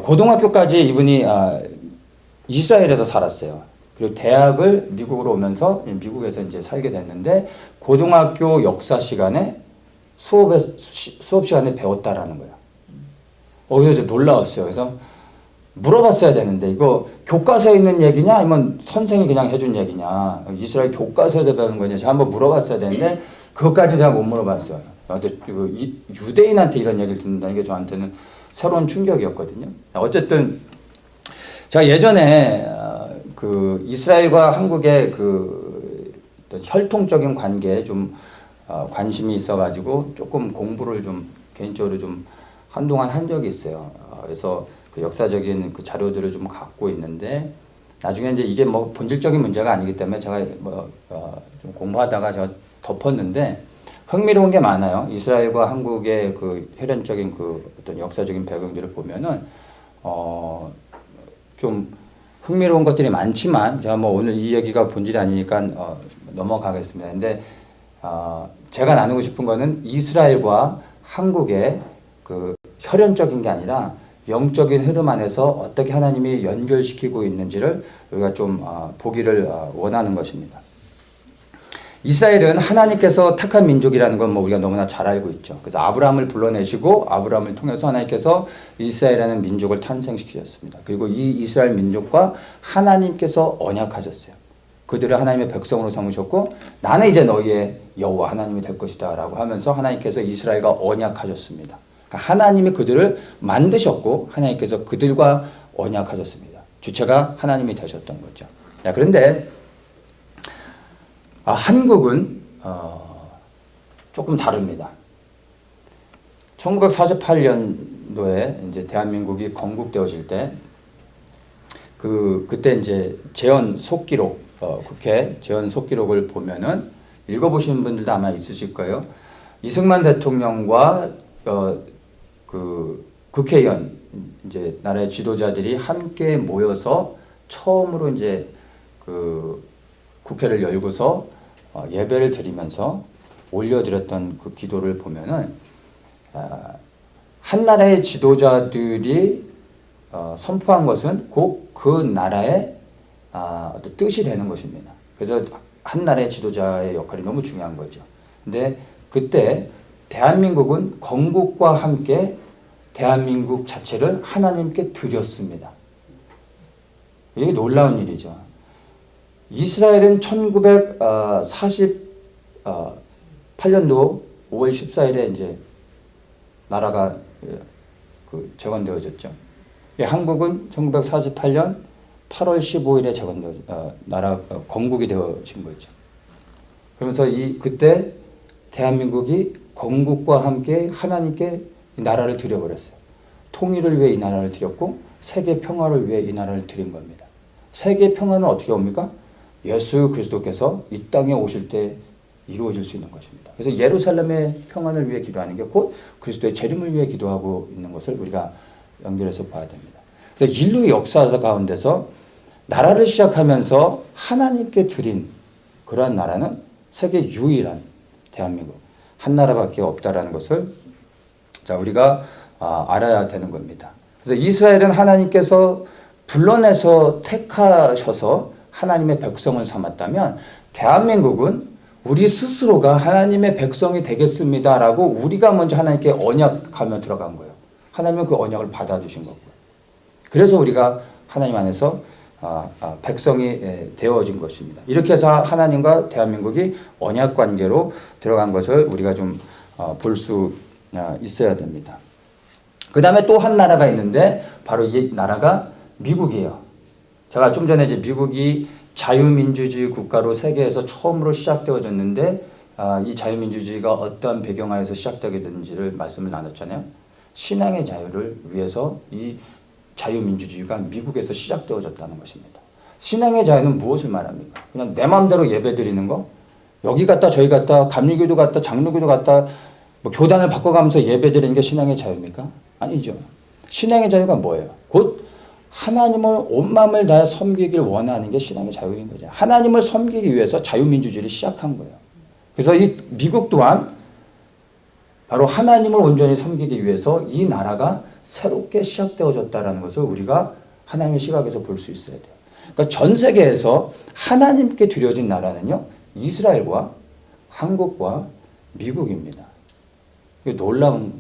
고등학교까지 이분이 이스라엘에서 살았어요. 그리고 대학을 미국으로 오면서 미국에서 이제 살게 됐는데 고등학교 역사 시간에 수업 시간에 배웠다라는 거예요. 그래서 이제 놀라웠어요. 그래서 물어봤어야 되는데 이거 교과서에 있는 얘기냐 아니면 선생이 그냥 해준 얘기냐 이스라엘 교과서에서 배우는 거냐 제가 한번 물어봤어야 되는데 그것까지 제가 못 물어봤어요. 근데 유대인한테 이런 얘기를 듣는다는 게 저한테는 새로운 충격이었거든요. 어쨌든 제가 예전에 그 이스라엘과 한국의 그 혈통적인 관계에 좀 관심이 있어가지고 조금 공부를 좀 개인적으로 좀 한동안 한 적이 있어요. 그래서 그 역사적인 그 자료들을 좀 갖고 있는데 나중에 이제 이게 뭐 본질적인 문제가 아니기 때문에 제가 좀 공부하다가 제가 덮었는데 흥미로운 게 많아요. 이스라엘과 한국의 그 혈연적인 그 어떤 역사적인 배경들을 보면은 좀 흥미로운 것들이 많지만 제가 뭐 오늘 이 얘기가 본질이 아니니까 넘어가겠습니다. 근데 제가 나누고 싶은 거는 이스라엘과 한국의 그 혈연적인 게 아니라 영적인 흐름 안에서 어떻게 하나님이 연결시키고 있는지를 우리가 좀 보기를 원하는 것입니다. 이스라엘은 하나님께서 택한 민족이라는 건 뭐 우리가 너무나 잘 알고 있죠. 그래서 아브라함을 불러내시고 아브라함을 통해서 하나님께서 이스라엘이라는 민족을 탄생시키셨습니다. 그리고 이 이스라엘 민족과 하나님께서 언약하셨어요. 그들을 하나님의 백성으로 삼으셨고 나는 이제 너희의 여호와 하나님이 될 것이다 라고 하면서 하나님께서 이스라엘과 언약하셨습니다. 그러니까 하나님이 그들을 만드셨고 하나님께서 그들과 언약하셨습니다. 주체가 하나님이 되셨던 거죠. 자, 그런데 한국은 조금 다릅니다. 1948년도에 이제 대한민국이 건국되어질 때 그때 이제 재헌 속기록 국회 재헌 속기록을 보면은 읽어보시는 분들도 아마 있으실 거예요. 이승만 대통령과 그 국회의원 이제 나라의 지도자들이 함께 모여서 처음으로 이제 그 국회를 열고서 예배를 드리면서 올려드렸던 그 기도를 보면은 한 나라의 지도자들이 선포한 것은 곧 그 나라의 어떤 뜻이 되는 것입니다. 그래서 한 나라의 지도자의 역할이 너무 중요한 거죠. 근데 그때 대한민국은 건국과 함께 대한민국 자체를 하나님께 드렸습니다. 이게 놀라운 일이죠. 이스라엘은 1948년도 5월 14일에 이제 나라가 그 재건되어졌죠. 한국은 1948년 8월 15일에 나라 건국이 되어진 거죠. 그러면서 그때 대한민국이 건국과 함께 하나님께 이 나라를 드려버렸어요. 통일을 위해 이 나라를 드렸고 세계 평화를 위해 이 나라를 드린 겁니다. 세계 평화는 어떻게 옵니까? 예수 그리스도께서 이 땅에 오실 때 이루어질 수 있는 것입니다. 그래서 예루살렘의 평안을 위해 기도하는 게 곧 그리스도의 재림을 위해 기도하고 있는 것을 우리가 연결해서 봐야 됩니다. 그래서 인류 역사 가운데서 나라를 시작하면서 하나님께 드린 그러한 나라는 세계 유일한 대한민국 한 나라밖에 없다라는 것을 우리가 알아야 되는 겁니다. 그래서 이스라엘은 하나님께서 불러내서 택하셔서 하나님의 백성을 삼았다면 대한민국은 우리 스스로가 하나님의 백성이 되겠습니다라고 우리가 먼저 하나님께 언약하며 들어간 거예요. 하나님은 그 언약을 받아주신 거고요. 그래서 우리가 하나님 안에서 백성이 되어진 것입니다. 이렇게 해서 하나님과 대한민국이 언약 관계로 들어간 것을 우리가 좀 볼 수 있어야 됩니다. 그 다음에 또 한 나라가 있는데 바로 이 나라가 미국이에요. 제가 좀 전에 이제 미국이 자유민주주의 국가로 세계에서 처음으로 시작되어졌는데 이 자유민주주의가 어떤 배경하에서 시작되게 됐는지를 말씀을 나눴잖아요. 신앙의 자유를 위해서 이 자유민주주의가 미국에서 시작되어졌다는 것입니다. 신앙의 자유는 무엇을 말합니까? 그냥 내 마음대로 예배 드리는 거? 여기 갔다 저기 갔다 감리교도 갔다 장로교도 갔다 뭐 교단을 바꿔가면서 예배 드리는 게 신앙의 자유입니까? 아니죠. 신앙의 자유가 뭐예요? 곧 하나님을 온 마음을 다해 섬기길 원하는 게 신앙의 자유인 거죠. 하나님을 섬기기 위해서 자유민주주의를 시작한 거예요. 그래서 이 미국 또한 바로 하나님을 온전히 섬기기 위해서 이 나라가 새롭게 시작되어졌다는 것을 우리가 하나님의 시각에서 볼 수 있어야 돼요. 그러니까 전 세계에서 하나님께 드려진 나라는요, 이스라엘과 한국과 미국입니다. 이게 놀라운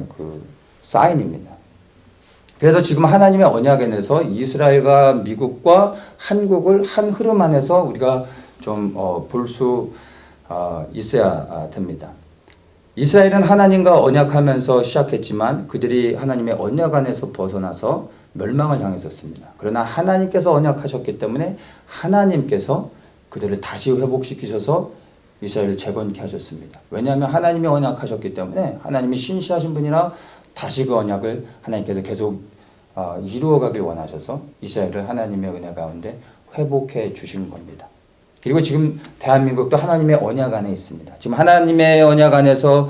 그 사인입니다. 그래서 지금 하나님의 언약에 대해서 이스라엘과 미국과 한국을 한 흐름 안에서 우리가 좀 볼 수 있어야 됩니다. 이스라엘은 하나님과 언약하면서 시작했지만 그들이 하나님의 언약 안에서 벗어나서 멸망을 향했었습니다. 그러나 하나님께서 언약하셨기 때문에 하나님께서 그들을 다시 회복시키셔서 이스라엘을 재건케 하셨습니다. 왜냐하면 하나님이 언약하셨기 때문에 하나님이 신실하신 분이라 다시 그 언약을 하나님께서 계속 이루어가길 원하셔서 이스라엘을 하나님의 은혜 가운데 회복해 주신 겁니다. 그리고 지금 대한민국도 하나님의 언약 안에 있습니다. 지금 하나님의 언약 안에서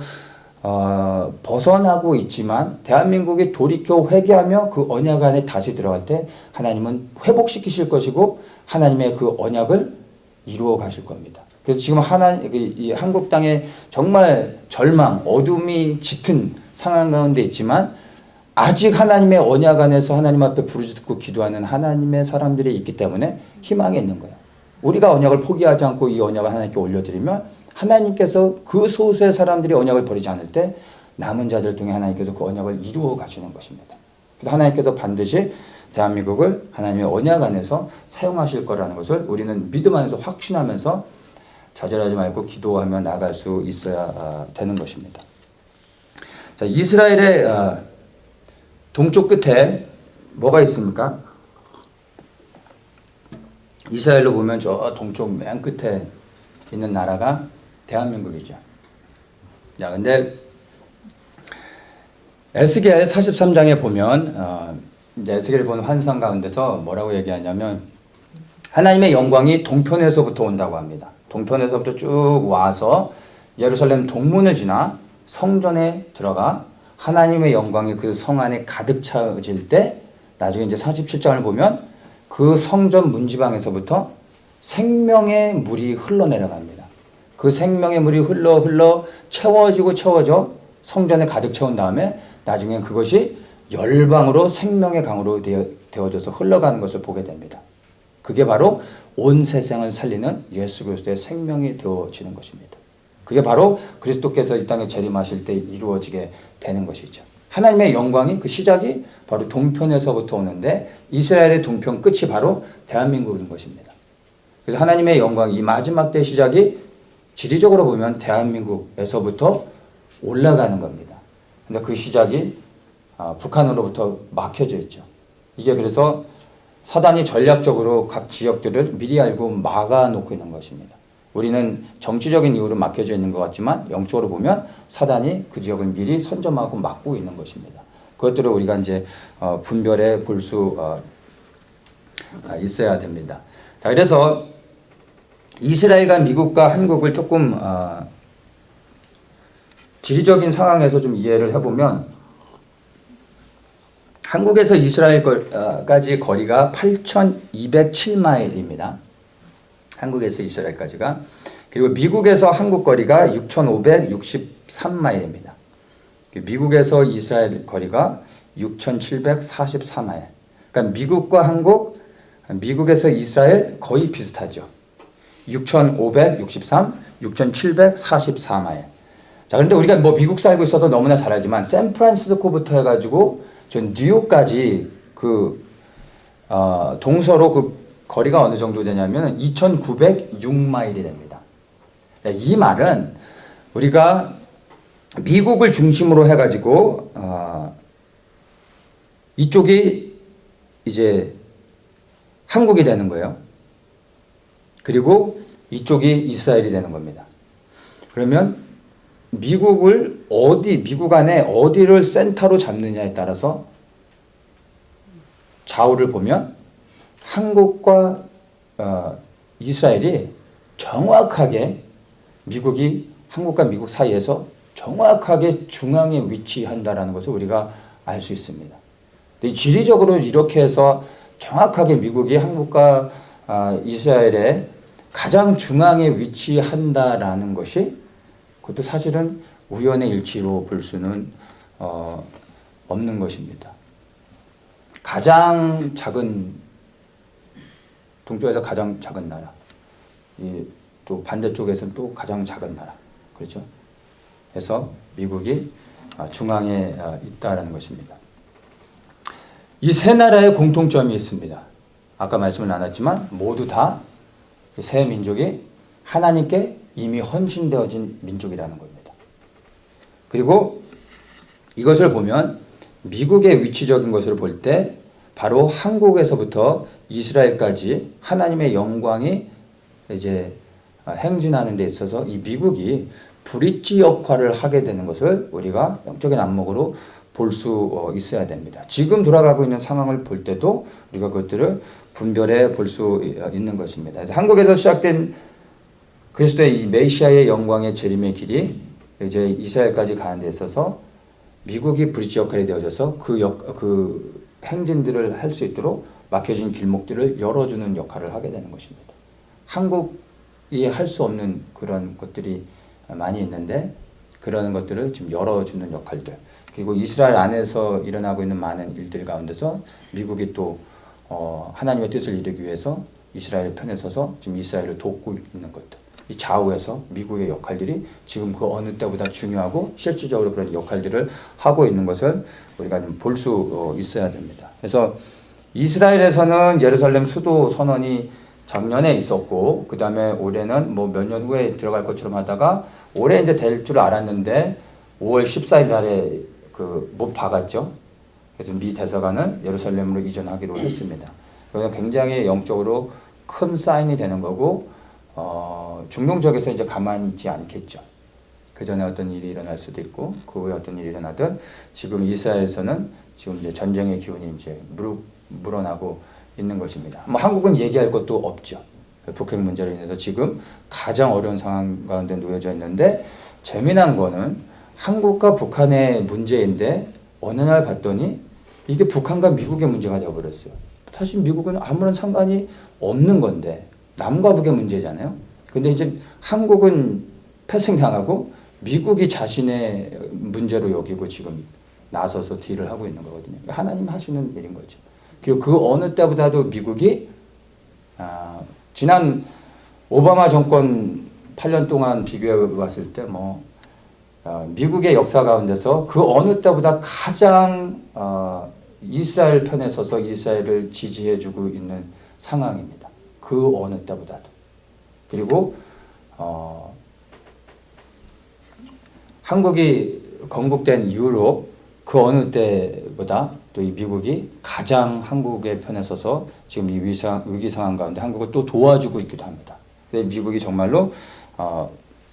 벗어나고 있지만 대한민국이 돌이켜 회개하며 그 언약 안에 다시 들어갈 때 하나님은 회복시키실 것이고 하나님의 그 언약을 이루어 가실 겁니다. 그래서 지금 이 한국 땅에 정말 절망, 어둠이 짙은 상황 가운데 있지만 아직 하나님의 언약 안에서 하나님 앞에 부르짖고 기도하는 하나님의 사람들이 있기 때문에 희망이 있는 거예요. 우리가 언약을 포기하지 않고 이 언약을 하나님께 올려드리면 하나님께서 그 소수의 사람들이 언약을 버리지 않을 때 남은 자들 통해 하나님께서 그 언약을 이루어 가시는 것입니다. 그래서 하나님께서 반드시 대한민국을 하나님의 언약 안에서 사용하실 거라는 것을 우리는 믿음 안에서 확신하면서 좌절하지 말고 기도하며 나아갈 수 있어야 되는 것입니다. 자, 이스라엘의 동쪽 끝에 뭐가 있습니까? 이스라엘로 보면 저 동쪽 맨 끝에 있는 나라가 대한민국이죠. 자, 근데 에스겔 43장에 보면 에스겔을 본 환상 가운데서 뭐라고 얘기하냐면 하나님의 영광이 동편에서부터 온다고 합니다. 동편에서부터 쭉 와서 예루살렘 동문을 지나 성전에 들어가 하나님의 영광이 그 성 안에 가득 차질 때 나중에 이제 47장을 보면 그 성전 문지방에서부터 생명의 물이 흘러내려갑니다. 그 생명의 물이 흘러 채워져 성전에 가득 채운 다음에 나중에 그것이 열방으로 생명의 강으로 되어져서 흘러가는 것을 보게 됩니다. 그게 바로 온 세상을 살리는 예수 그리스도의 생명이 되어지는 것입니다. 그게 바로 그리스도께서 이 땅에 재림하실 때 이루어지게 되는 것이죠. 하나님의 영광이 그 시작이 바로 동편에서부터 오는데 이스라엘의 동편 끝이 바로 대한민국인 것입니다. 그래서 하나님의 영광 이 마지막 때 시작이 지리적으로 보면 대한민국에서부터 올라가는 겁니다. 근데 그 시작이 북한으로부터 막혀져 있죠. 이게 그래서 사단이 전략적으로 각 지역들을 미리 알고 막아놓고 있는 것입니다. 우리는 정치적인 이유로 막혀져 있는 것 같지만 영적으로 보면 사단이 그 지역을 미리 선점하고 막고 있는 것입니다. 그것들을 우리가 이제 분별해 볼 수 있어야 됩니다. 자, 그래서 이스라엘과 미국과 한국을 조금 지리적인 상황에서 좀 이해를 해보면 한국에서 이스라엘까지 거리가 8,207마일입니다. 한국에서 이스라엘까지가. 그리고 미국에서 한국 거리가 6,563마일입니다. 미국에서 이스라엘 거리가 6,744마일. 그러니까 미국과 한국, 미국에서 이스라엘 거의 비슷하죠. 6,563, 6,744마일. 자, 그런데 우리가 뭐 미국 살고 있어도 너무나 잘 알지만 샌프란시스코부터 해가지고 전 뉴욕까지 동서로 그 거리가 어느 정도 되냐면 2,906마일이 됩니다. 이 말은 우리가 미국을 중심으로 해가지고 이쪽이 이제 한국이 되는 거예요. 그리고 이쪽이 이스라엘이 되는 겁니다. 그러면 미국 안에 어디를 센터로 잡느냐에 따라서 좌우를 보면 한국과 이스라엘이 정확하게 한국과 미국 사이에서 정확하게 중앙에 위치한다라는 것을 우리가 알 수 있습니다. 지리적으로 이렇게 해서 정확하게 미국이 한국과 이스라엘의 가장 중앙에 위치한다라는 것이 그것도 사실은 우연의 일치로 볼 수는 없는 것입니다. 가장 작은 동쪽에서 가장 작은 나라, 또 반대쪽에서는 또 가장 작은 나라, 그렇죠? 그래서 미국이 중앙에 있다라는 것입니다. 이 세 나라의 공통점이 있습니다. 아까 말씀을 나눴지만 모두 다 세 민족이 하나님께 이미 헌신되어진 민족이라는 겁니다. 그리고 이것을 보면 미국의 위치적인 것을 볼 때 바로 한국에서부터 이스라엘까지 하나님의 영광이 이제 행진하는 데 있어서 이 미국이 브릿지 역할을 하게 되는 것을 우리가 영적인 안목으로 볼 수 있어야 됩니다. 지금 돌아가고 있는 상황을 볼 때도 우리가 그것들을 분별해 볼 수 있는 것입니다. 그래서 한국에서 시작된 그리스도의 이 메시아의 영광의 재림의 길이 이제 이스라엘까지 가는 데 있어서 미국이 브릿지 역할이 되어져서 그 행진들을 할 수 있도록 막혀진 길목들을 열어주는 역할을 하게 되는 것입니다. 한국이 할 수 없는 그런 것들이 많이 있는데 그런 것들을 지금 열어주는 역할들, 그리고 이스라엘 안에서 일어나고 있는 많은 일들 가운데서 미국이 또 하나님의 뜻을 이루기 위해서 이스라엘의 편에 서서 지금 이스라엘을 돕고 있는 것들, 이 좌우에서 미국의 역할들이 지금 그 어느 때보다 중요하고 실질적으로 그런 역할들을 하고 있는 것을 우리가 좀 볼 수 있어야 됩니다. 그래서 이스라엘에서는 예루살렘 수도 선언이 작년에 있었고, 그 다음에 올해는 뭐 몇 년 후에 들어갈 것처럼 하다가 올해 이제 될 줄 알았는데 5월 14일 날에 못 박았죠. 그래서 미 대사관을 예루살렘으로 이전하기로 했습니다. 그건 굉장히 영적으로 큰 사인이 되는 거고, 중동 지역에서 이제 가만히 있지 않겠죠. 그 전에 어떤 일이 일어날 수도 있고, 그 후에 어떤 일이 일어나든 지금 이스라엘에서는 지금 이제 전쟁의 기운이 이제 물어나고 있는 것입니다. 뭐 한국은 얘기할 것도 없죠. 북핵 문제로 인해서 지금 가장 어려운 상황 가운데 놓여져 있는데, 재미난 거는 한국과 북한의 문제인데 어느 날 봤더니 이게 북한과 미국의 문제가 되어버렸어요. 사실 미국은 아무런 상관이 없는 건데 남과 북의 문제잖아요. 근데 이제 한국은 패승당하고 미국이 자신의 문제로 여기고 지금 나서서 딜을 하고 있는 거거든요. 하나님 하시는 일인 거죠. 그리고 그 어느 때보다도 미국이 지난 오바마 정권 8년 동안 비교해 봤을 때 미국의 역사 가운데서 그 어느 때보다 가장 이스라엘 편에 서서 이스라엘을 지지해주고 있는 상황입니다. 그 어느 때보다도. 그리고 한국이 건국된 이후로 그 어느 때보다 또 이 미국이 가장 한국의 편에 서서 지금 이 위기 상황 가운데 한국을 또 도와주고 있기도 합니다. 미국이 정말로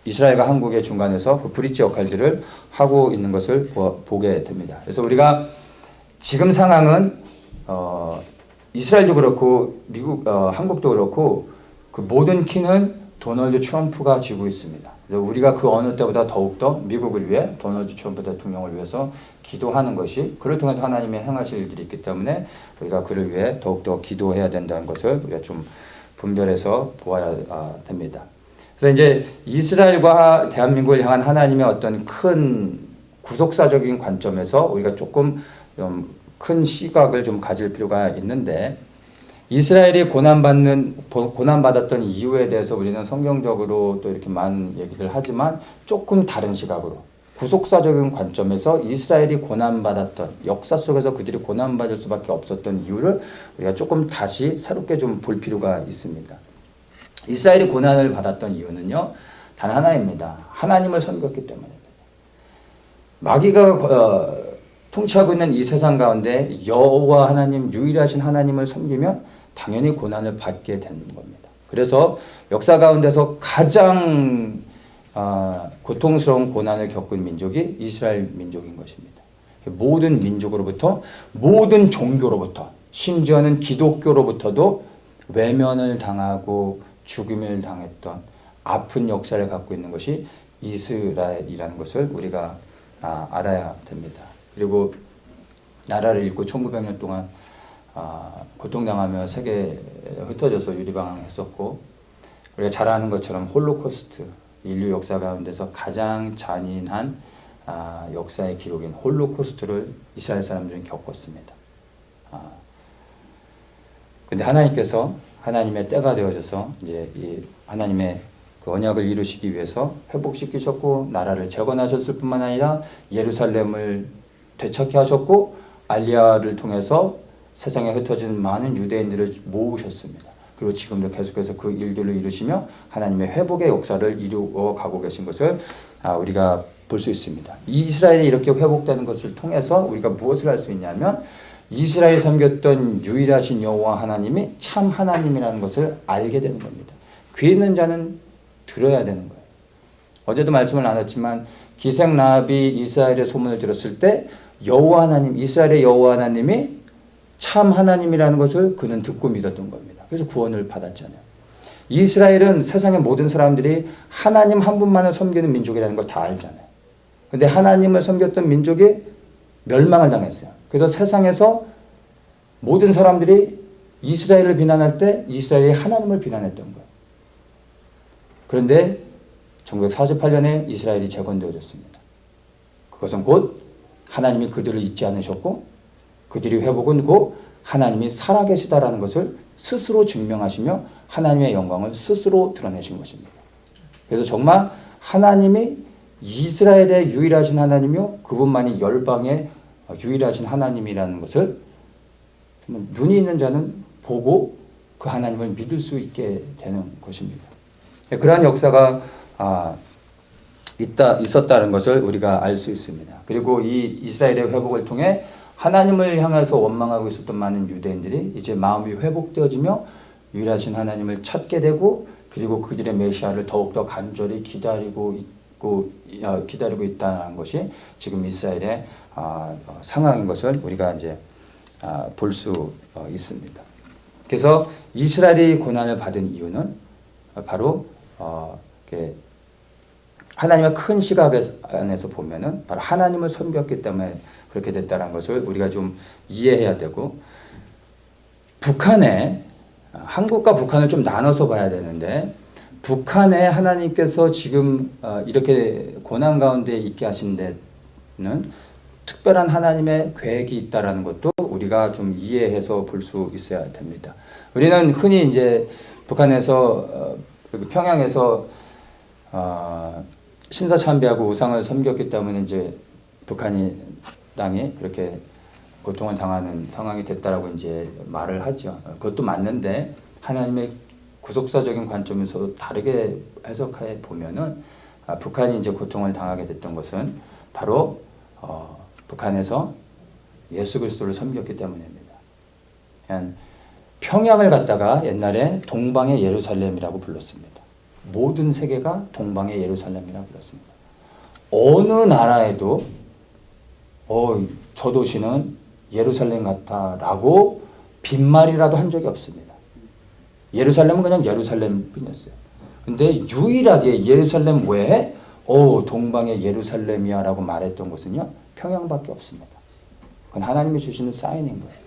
이스라엘과 한국의 중간에서 그 브릿지 역할들을 하고 있는 것을 보게 됩니다. 그래서 우리가 지금 상황은 이스라엘도 그렇고 한국도 그렇고 그 모든 키는 도널드 트럼프가 쥐고 있습니다. 그래서 우리가 그 어느 때보다 더욱더 미국을 위해 도널드 트럼프 대통령을 위해서 기도하는 것이, 그를 통해서 하나님의 행하실 일들이 있기 때문에 우리가 그를 위해 더욱더 기도해야 된다는 것을 우리가 좀 분별해서 보아야 됩니다. 그래서 이제 이스라엘과 대한민국을 향한 하나님의 어떤 큰 구속사적인 관점에서 우리가 조금 좀 큰 시각을 좀 가질 필요가 있는데, 이스라엘이 고난받았던 이유에 대해서 우리는 성경적으로 또 이렇게 많은 얘기를 하지만 조금 다른 시각으로 구속사적인 관점에서 이스라엘이 고난받았던 역사 속에서 그들이 고난받을 수밖에 없었던 이유를 우리가 조금 다시 새롭게 좀 볼 필요가 있습니다. 이스라엘이 고난을 받았던 이유는요, 단 하나입니다. 하나님을 섬겼기 때문입니다. 마귀가 통치하고 있는 이 세상 가운데 여호와 하나님, 유일하신 하나님을 섬기면 당연히 고난을 받게 되는 겁니다. 그래서 역사 가운데서 가장 고통스러운 고난을 겪은 민족이 이스라엘 민족인 것입니다. 모든 민족으로부터, 모든 종교로부터, 심지어는 기독교로부터도 외면을 당하고 죽임을 당했던 아픈 역사를 갖고 있는 것이 이스라엘이라는 것을 우리가 알아야 됩니다. 그리고 나라를 잃고 1900년 동안 고통당하며 세계에 흩어져서 유리방황했었고, 우리가 잘 아는 것처럼 홀로코스트, 인류 역사 가운데서 가장 잔인한 역사의 기록인 홀로코스트를 이스라엘 사람들은 겪었습니다. 근데 하나님께서 하나님의 때가 되어져서 이제 이 하나님의 그 언약을 이루시기 위해서 회복시키셨고, 나라를 재건하셨을 뿐만 아니라 예루살렘을 되찾게 하셨고, 알리야를 통해서 세상에 흩어진 많은 유대인들을 모으셨습니다. 그리고 지금도 계속해서 그 일들을 이루시며 하나님의 회복의 역사를 이루어 가고 계신 것을 우리가 볼 수 있습니다. 이스라엘이 이렇게 회복되는 것을 통해서 우리가 무엇을 할 수 있냐면 이스라엘이 섬겼던 유일하신 여호와 하나님이 참 하나님이라는 것을 알게 되는 겁니다. 귀 있는 자는 들어야 되는 거예요. 어제도 말씀을 나눴지만 기생 라합이 이스라엘의 소문을 들었을 때 여호와 하나님, 이스라엘의 여호와 하나님이 참 하나님이라는 것을 그는 듣고 믿었던 겁니다. 그래서 구원을 받았잖아요. 이스라엘은 세상의 모든 사람들이 하나님 한 분만을 섬기는 민족이라는 걸 다 알잖아요. 근데 하나님을 섬겼던 민족이 멸망을 당했어요. 그래서 세상에서 모든 사람들이 이스라엘을 비난할 때 이스라엘이 하나님을 비난했던 거예요. 그런데 1948년에 이스라엘이 재건되어졌습니다. 그것은 곧 하나님이 그들을 잊지 않으셨고 그들이 회복은 곧 하나님이 살아계시다라는 것을 스스로 증명하시며 하나님의 영광을 스스로 드러내신 것입니다. 그래서 정말 하나님이 이스라엘의 유일하신 하나님이요 그분만이 열방의 유일하신 하나님이라는 것을 눈이 있는 자는 보고 그 하나님을 믿을 수 있게 되는 것입니다. 그러한 역사가 있었다는 것을 우리가 알 수 있습니다. 그리고 이 이스라엘의 회복을 통해 하나님을 향해서 원망하고 있었던 많은 유대인들이 이제 마음이 회복되어지며 유일하신 하나님을 찾게 되고 그리고 그들의 메시아를 더욱더 간절히 기다리고 있다는 것이 지금 이스라엘의 상황인 것을 우리가 이제 볼 수 있습니다. 그래서 이스라엘이 고난을 받은 이유는 바로 하나님의 큰 시각 안에서 보면은 바로 하나님을 섬겼기 때문에 그렇게 됐다는 것을 우리가 좀 이해해야 되고 한국과 북한을 좀 나눠서 봐야 되는데 북한에 하나님께서 지금 이렇게 고난 가운데 있게 하신 데는 특별한 하나님의 계획이 있다라는 것도 우리가 좀 이해해서 볼 수 있어야 됩니다. 우리는 흔히 이제 북한에서 평양에서 신사참배하고 우상을 섬겼기 때문에 이제 땅이 그렇게 고통을 당하는 상황이 됐다라고 이제 말을 하죠. 그것도 맞는데 하나님의 구속사적인 관점에서 다르게 해석해 보면은 북한이 이제 고통을 당하게 됐던 것은 바로 북한에서 예수 그리스도를 섬겼기 때문입니다. 평양을 갖다가 옛날에 동방의 예루살렘이라고 불렀습니다. 모든 세계가 동방의 예루살렘이라고 불렀습니다. 어느 나라에도 저 도시는 예루살렘 같다라고 빈말이라도 한 적이 없습니다. 예루살렘은 그냥 예루살렘 뿐이었어요. 근데 유일하게 예루살렘 외에 동방의 예루살렘이야 라고 말했던 곳은요 평양밖에 없습니다. 그건 하나님이 주시는 사인인 거예요.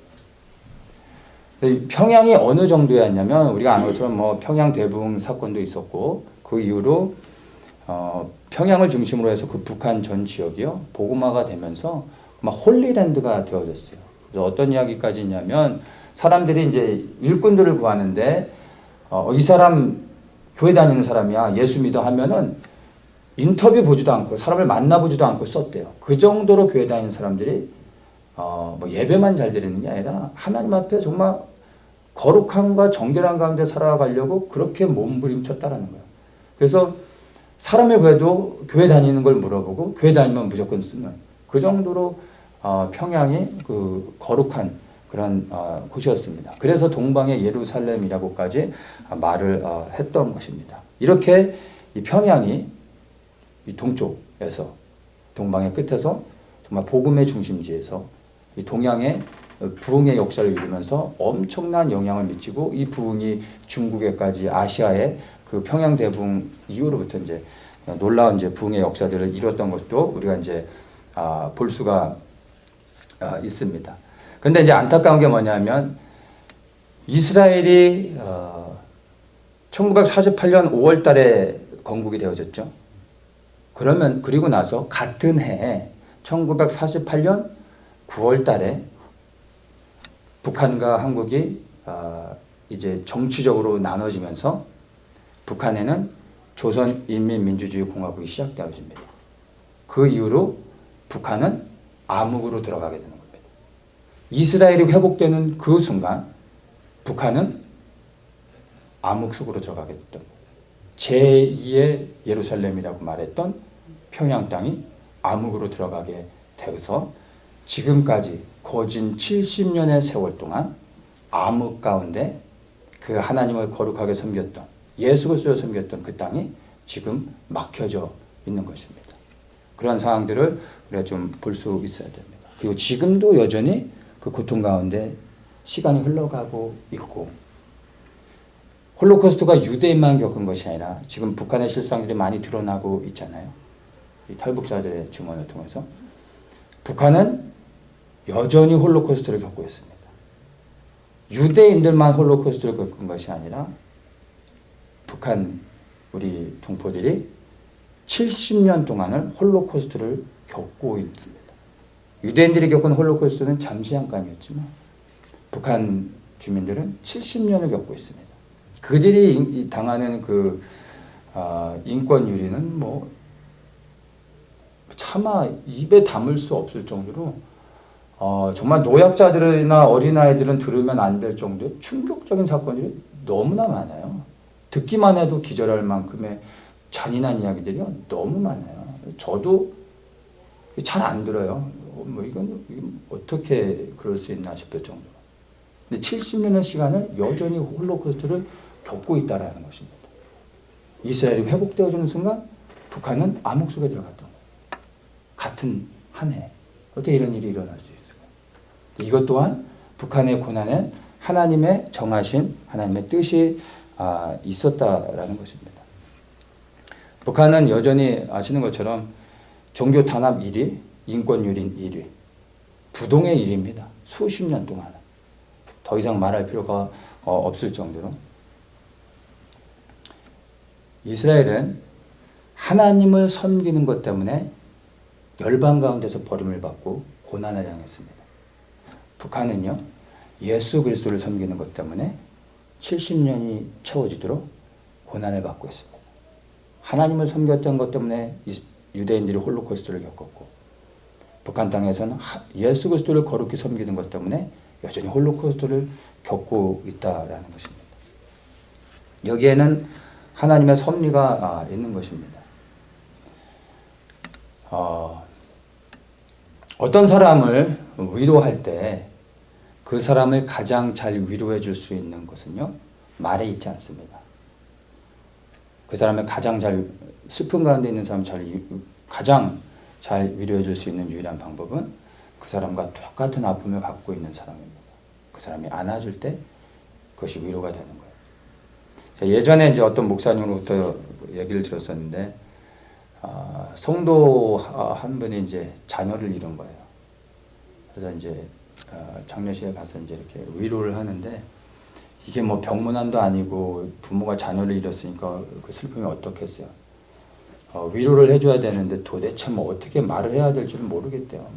평양이 어느 정도였냐면 우리가 아는 것처럼 평양 대붕 사건도 있었고 그 이후로 평양을 중심으로 해서 그 북한 전 지역이요 복음화가 되면서 막 홀리랜드가 되어졌어요. 그래서 어떤 이야기까지 있냐면 사람들이 이제 일꾼들을 구하는데 이 사람 교회 다니는 사람이야 예수 믿어 하면은 인터뷰 보지도 않고 사람을 만나보지도 않고 썼대요. 그 정도로 교회 다니는 사람들이 예배만 잘 드리는 게 아니라 하나님 앞에 정말 거룩함과 정결한 가운데 살아가려고 그렇게 몸부림쳤다라는 거예요. 그래서 사람을 구해도 교회 다니는 걸 물어보고 교회 다니면 무조건 쓰는 그 정도로 평양이 그 거룩한 그런 곳이었습니다. 그래서 동방의 예루살렘이라고까지 말을 했던 것입니다. 이렇게 이 평양이 이 동쪽에서 동방의 끝에서 정말 복음의 중심지에서 이 동양의 부흥의 역사를 이루면서 엄청난 영향을 미치고 이 부흥이 중국에까지 아시아의 그 평양 대붕 이후로부터 이제 놀라운 이제 부흥의 역사들을 이뤘던 것도 우리가 이제 볼 수가 있습니다. 그런데 이제 안타까운 게 뭐냐면 이스라엘이 1948년 5월 달에 건국이 되어졌죠. 그리고 나서 같은 해에 1948년 9월 달에 북한과 한국이 이제 정치적으로 나눠지면서 북한에는 조선인민민주주의공화국이 시작되어집니다. 그 이후로 북한은 암흑으로 들어가게 되는 겁니다. 이스라엘이 회복되는 그 순간 북한은 암흑 속으로 들어가게 됐던 거예요. 제2의 예루살렘이라고 말했던 평양 땅이 암흑으로 들어가게 되어서 지금까지 거진 70년의 세월 동안 암흑 가운데 그 하나님을 거룩하게 섬겼던 예수 그리스도를 섬겼던 그 땅이 지금 막혀져 있는 것입니다. 그런 상황들을 우리가 좀 볼 수 있어야 됩니다. 그리고 지금도 여전히 그 고통 가운데 시간이 흘러가고 있고, 홀로코스트가 유대인만 겪은 것이 아니라 지금 북한의 실상들이 많이 드러나고 있잖아요. 이 탈북자들의 증언을 통해서 북한은 여전히 홀로코스트를 겪고 있습니다. 유대인들만 홀로코스트를 겪은 것이 아니라 북한 우리 동포들이 70년 동안을 홀로코스트를 겪고 있습니다. 유대인들이 겪은 홀로코스트는 잠시한감이었지만 북한 주민들은 70년을 겪고 있습니다. 그들이 당하는 그 인권 유린은 뭐 차마 입에 담을 수 없을 정도로 정말 노약자들이나 어린아이들은 들으면 안 될 정도의 충격적인 사건들이 너무나 많아요. 듣기만 해도 기절할 만큼의 잔인한 이야기들이 너무 많아요. 저도 잘 안 들어요. 뭐 이건 어떻게 그럴 수 있나 싶을 정도로. 근데 70년의 시간을 여전히 홀로코스트를 겪고 있다라는 것입니다. 이스라엘이 회복되어지는 순간 북한은 암흑 속에 들어갔던 거예요. 같은 한 해. 어떻게 이런 일이 일어날 수 있을까요? 이것 또한 북한의 고난엔 하나님의 정하신 하나님의 뜻이 있었다라는 것입니다. 북한은 여전히 아시는 것처럼 종교 탄압 1위, 인권 유린 1위, 부동의 1위입니다. 수십 년 동안. 더 이상 말할 필요가 없을 정도로. 이스라엘은 하나님을 섬기는 것 때문에 열방 가운데서 버림을 받고 고난을 당했습니다. 북한은요, 예수 그리스도를 섬기는 것 때문에 70년이 채워지도록 고난을 받고 있습니다. 하나님을 섬겼던 것 때문에 유대인들이 홀로코스트를 겪었고, 북한 땅에서는 예수 그리스도를 거룩히 섬기는 것 때문에 여전히 홀로코스트를 겪고 있다라는 것입니다. 여기에는 하나님의 섭리가 있는 것입니다. 어떤 사람을 위로할 때 그 사람을 가장 잘 위로해 줄 수 있는 것은요, 말에 있지 않습니다. 그 사람을 가장 잘, 슬픈 가운데 있는 사람을 가장 잘 위로해 줄 수 있는 유일한 방법은 그 사람과 똑같은 아픔을 갖고 있는 사람입니다. 그 사람이 안아줄 때 그것이 위로가 되는 거예요. 예전에 이제 어떤 목사님으로부터 얘기를 들었었는데, 성도 한 분이 이제 자녀를 잃은 거예요. 그래서 이제 장례식에 가서 이제 이렇게 위로를 하는데, 이게 뭐 병문안도 아니고 부모가 자녀를 잃었으니까 그 슬픔이 어떻겠어요. 위로를 해줘야 되는데 도대체 뭐 어떻게 말을 해야 될지를 모르겠대요.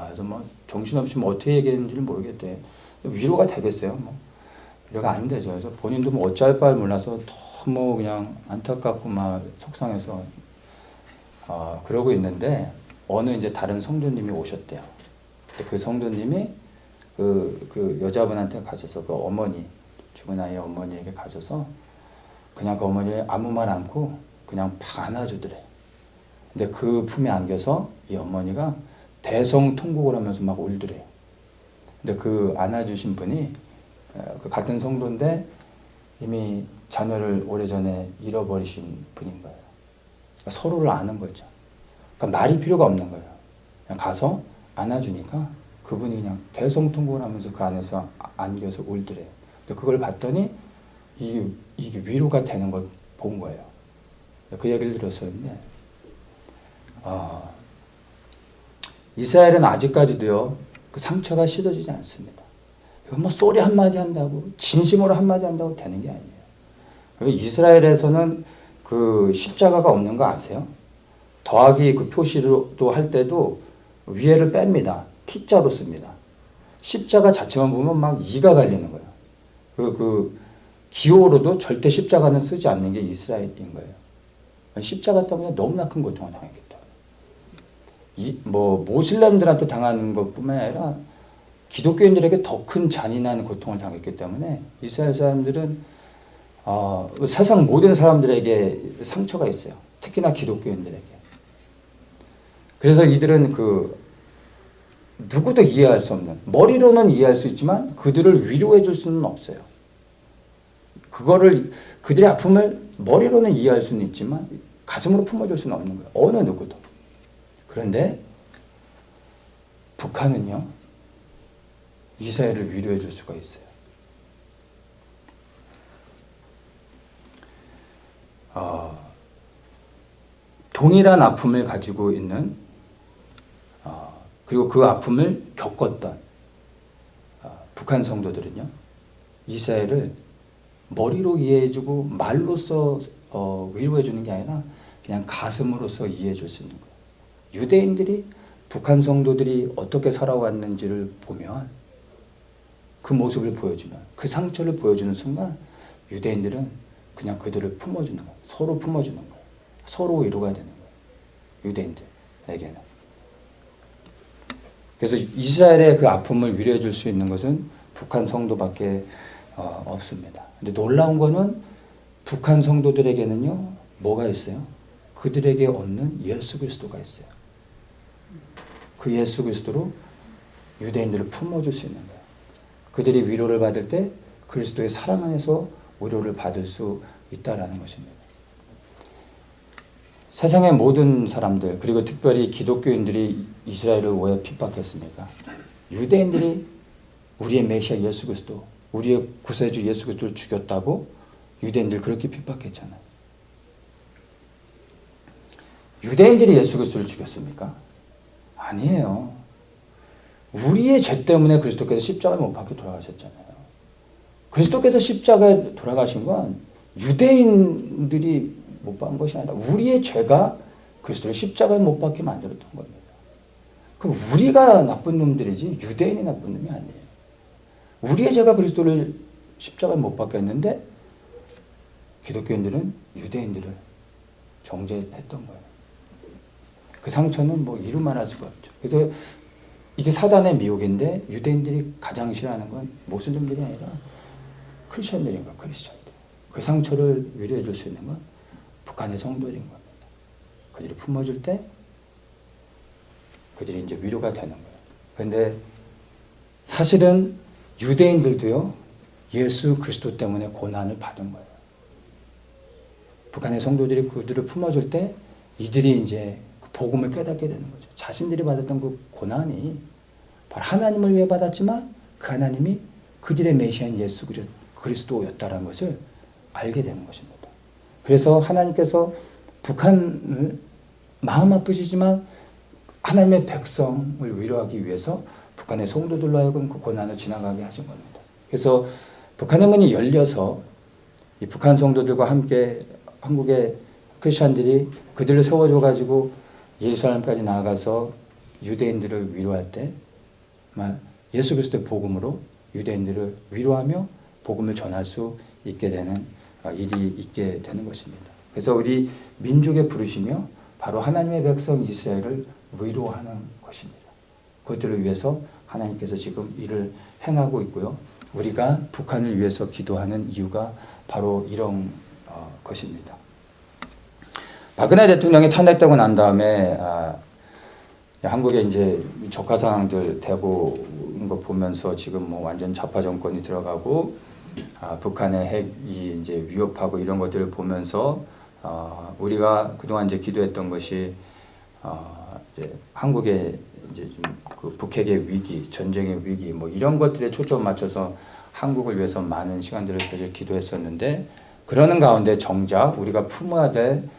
그래서 뭐 정신없이 뭐 어떻게 얘기했는지를 모르겠대요. 위로가 되겠어요. 뭐 위로가 안 되죠. 그래서 본인도 뭐 어찌할 바를 몰라서 너무 그냥 안타깝고 막 속상해서 그러고 있는데, 어느 이제 다른 성도님이 오셨대요. 그 성도님이 그 여자분한테 가셔서 그 어머니, 죽은 아이의 어머니에게 가셔서 그냥 그 어머니를 아무 말 않고 그냥 팍 안아주더래. 근데 그 품에 안겨서 이 어머니가 대성통곡을 하면서 막 울더래요. 근데 그 안아주신 분이 그 같은 성도인데 이미 자녀를 오래전에 잃어버리신 분인 거예요. 그러니까 서로를 아는 거죠. 그러니까 말이 필요가 없는 거예요. 그냥 가서 안아주니까 그분이 그냥 대성통곡을 하면서 그 안에서 안겨서 울더래요. 근데 그걸 봤더니 이게 위로가 되는 걸 본 거예요. 그 얘기를 들었었는데, 이스라엘은 아직까지도요, 그 상처가 씻어지지 않습니다. 이건 뭐 소리 한마디 한다고, 진심으로 한마디 한다고 되는 게 아니에요. 그리고 이스라엘에서는 그 십자가가 없는 거 아세요? 더하기 그 표시로 할 때도 위에를 뺍니다. T자로 씁니다. 십자가 자체만 보면 막 이가 갈리는 거예요. 그 기호로도 절대 십자가는 쓰지 않는 게 이스라엘인 거예요. 십자가 때문에 너무나 큰 고통을 당했기 때문에. 뭐 모슬렘들한테 당하는 것뿐만 아니라 기독교인들에게 더 큰 잔인한 고통을 당했기 때문에 이스라엘 사람들은 세상 모든 사람들에게 상처가 있어요. 특히나 기독교인들에게. 그래서 이들은 누구도 이해할 수 없는, 머리로는 이해할 수 있지만 그들을 위로해 줄 수는 없어요. 그들의 아픔을 머리로는 이해할 수는 있지만 가슴으로 품어줄 수는 없는 거예요. 어느 누구도. 그런데 북한은요, 이스라엘을 위로해 줄 수가 있어요. 동일한 아픔을 가지고 있는, 그리고 그 아픔을 겪었던 북한 성도들은요, 이스라엘을 머리로 이해해주고 말로써 위로해주는 게 아니라 그냥 가슴으로서 이해해줄 수 있는 거예요. 유대인들이 북한 성도들이 어떻게 살아왔는지를 보면, 그 모습을 보여주는, 그 상처를 보여주는 순간 유대인들은 그냥 그들을 품어주는 거예요. 서로 품어주는 거예요. 서로 위로가 되는 거예요. 유대인들에게는. 그래서 이스라엘의 그 아픔을 위로해 줄 수 있는 것은 북한 성도밖에 없습니다. 근데 놀라운 거는 북한 성도들에게는요, 뭐가 있어요? 그들에게 없는 예수 그리스도가 있어요. 그 예수 그리스도로 유대인들을 품어줄 수 있는 거예요. 그들이 위로를 받을 때 그리스도의 사랑 안에서 위로를 받을 수 있다라는 것입니다. 세상의 모든 사람들, 그리고 특별히 기독교인들이 이스라엘을 왜 핍박했습니까? 유대인들이 우리의 메시아 예수 그리스도, 우리의 구세주 예수 그리스도를 죽였다고 유대인들 그렇게 핍박했잖아요. 유대인들이 예수 그리스도를 죽였습니까? 아니에요. 우리의 죄 때문에 그리스도께서 십자가에 못 박혀 돌아가셨잖아요. 그리스도께서 십자가에 돌아가신 건 유대인들이 못 박은 것이 아니라 우리의 죄가 그리스도를 십자가에 못 박게 만들었던 겁니다. 그럼 우리가 나쁜 놈들이지 유대인이 나쁜 놈이 아니에요. 우리의 죄가 그리스도를 십자가에 못 박게 했는데 기독교인들은 유대인들을 정죄했던 거예요. 그 상처는 뭐 이루 말할 수가 없죠. 그래서 이게 사단의 미혹인데 유대인들이 가장 싫어하는 건 모슬림들이 아니라 크리스천들인 거예요. 크리스천들. 그 상처를 위로해 줄 수 있는 건 북한의 성도들인 겁니다. 그들이 품어줄 때 그들이 이제 위로가 되는 거예요. 그런데 사실은 유대인들도요, 예수 그리스도 때문에 고난을 받은 거예요. 북한의 성도들이 그들을 품어줄 때 이들이 이제 그 복음을 깨닫게 되는 거죠. 자신들이 받았던 그 고난이 바로 하나님을 위해 받았지만 그 하나님이 그들의 메시아인 예수 그리스도였다는 것을 알게 되는 것입니다. 그래서 하나님께서 북한을 마음 아프시지만 하나님의 백성을 위로하기 위해서 북한의 성도들로 하여금 그 고난을 지나가게 하신 겁니다. 그래서 북한의 문이 열려서 이 북한 성도들과 함께 한국의 크리스천들이 그들을 세워줘가지고 예루살렘까지 나아가서 유대인들을 위로할 때 예수 그리스도의 복음으로 유대인들을 위로하며 복음을 전할 수 있게 되는 일이 있게 되는 것입니다. 그래서 우리 민족의 부르시며 바로 하나님의 백성 이스라엘을 위로하는 것입니다. 그것들을 위해서 하나님께서 지금 일을 행하고 있고요. 우리가 북한을 위해서 기도하는 이유가 바로 이런 것입니다. 박근혜 대통령이 탄핵되고 난 다음에 한국에 이제 적화 상황들 되고 거 보면서 지금 뭐 완전 좌파 정권이 들어가고 북한의 핵이 이제 위협하고 이런 것들을 보면서 우리가 그동안 이제 기도했던 것이 이제 한국의 이제 좀 그 북핵의 위기, 전쟁의 위기 뭐 이런 것들에 초점 맞춰서 한국을 위해서 많은 시간들을 사실 기도했었는데 그러는 가운데 정작 우리가 품어야 될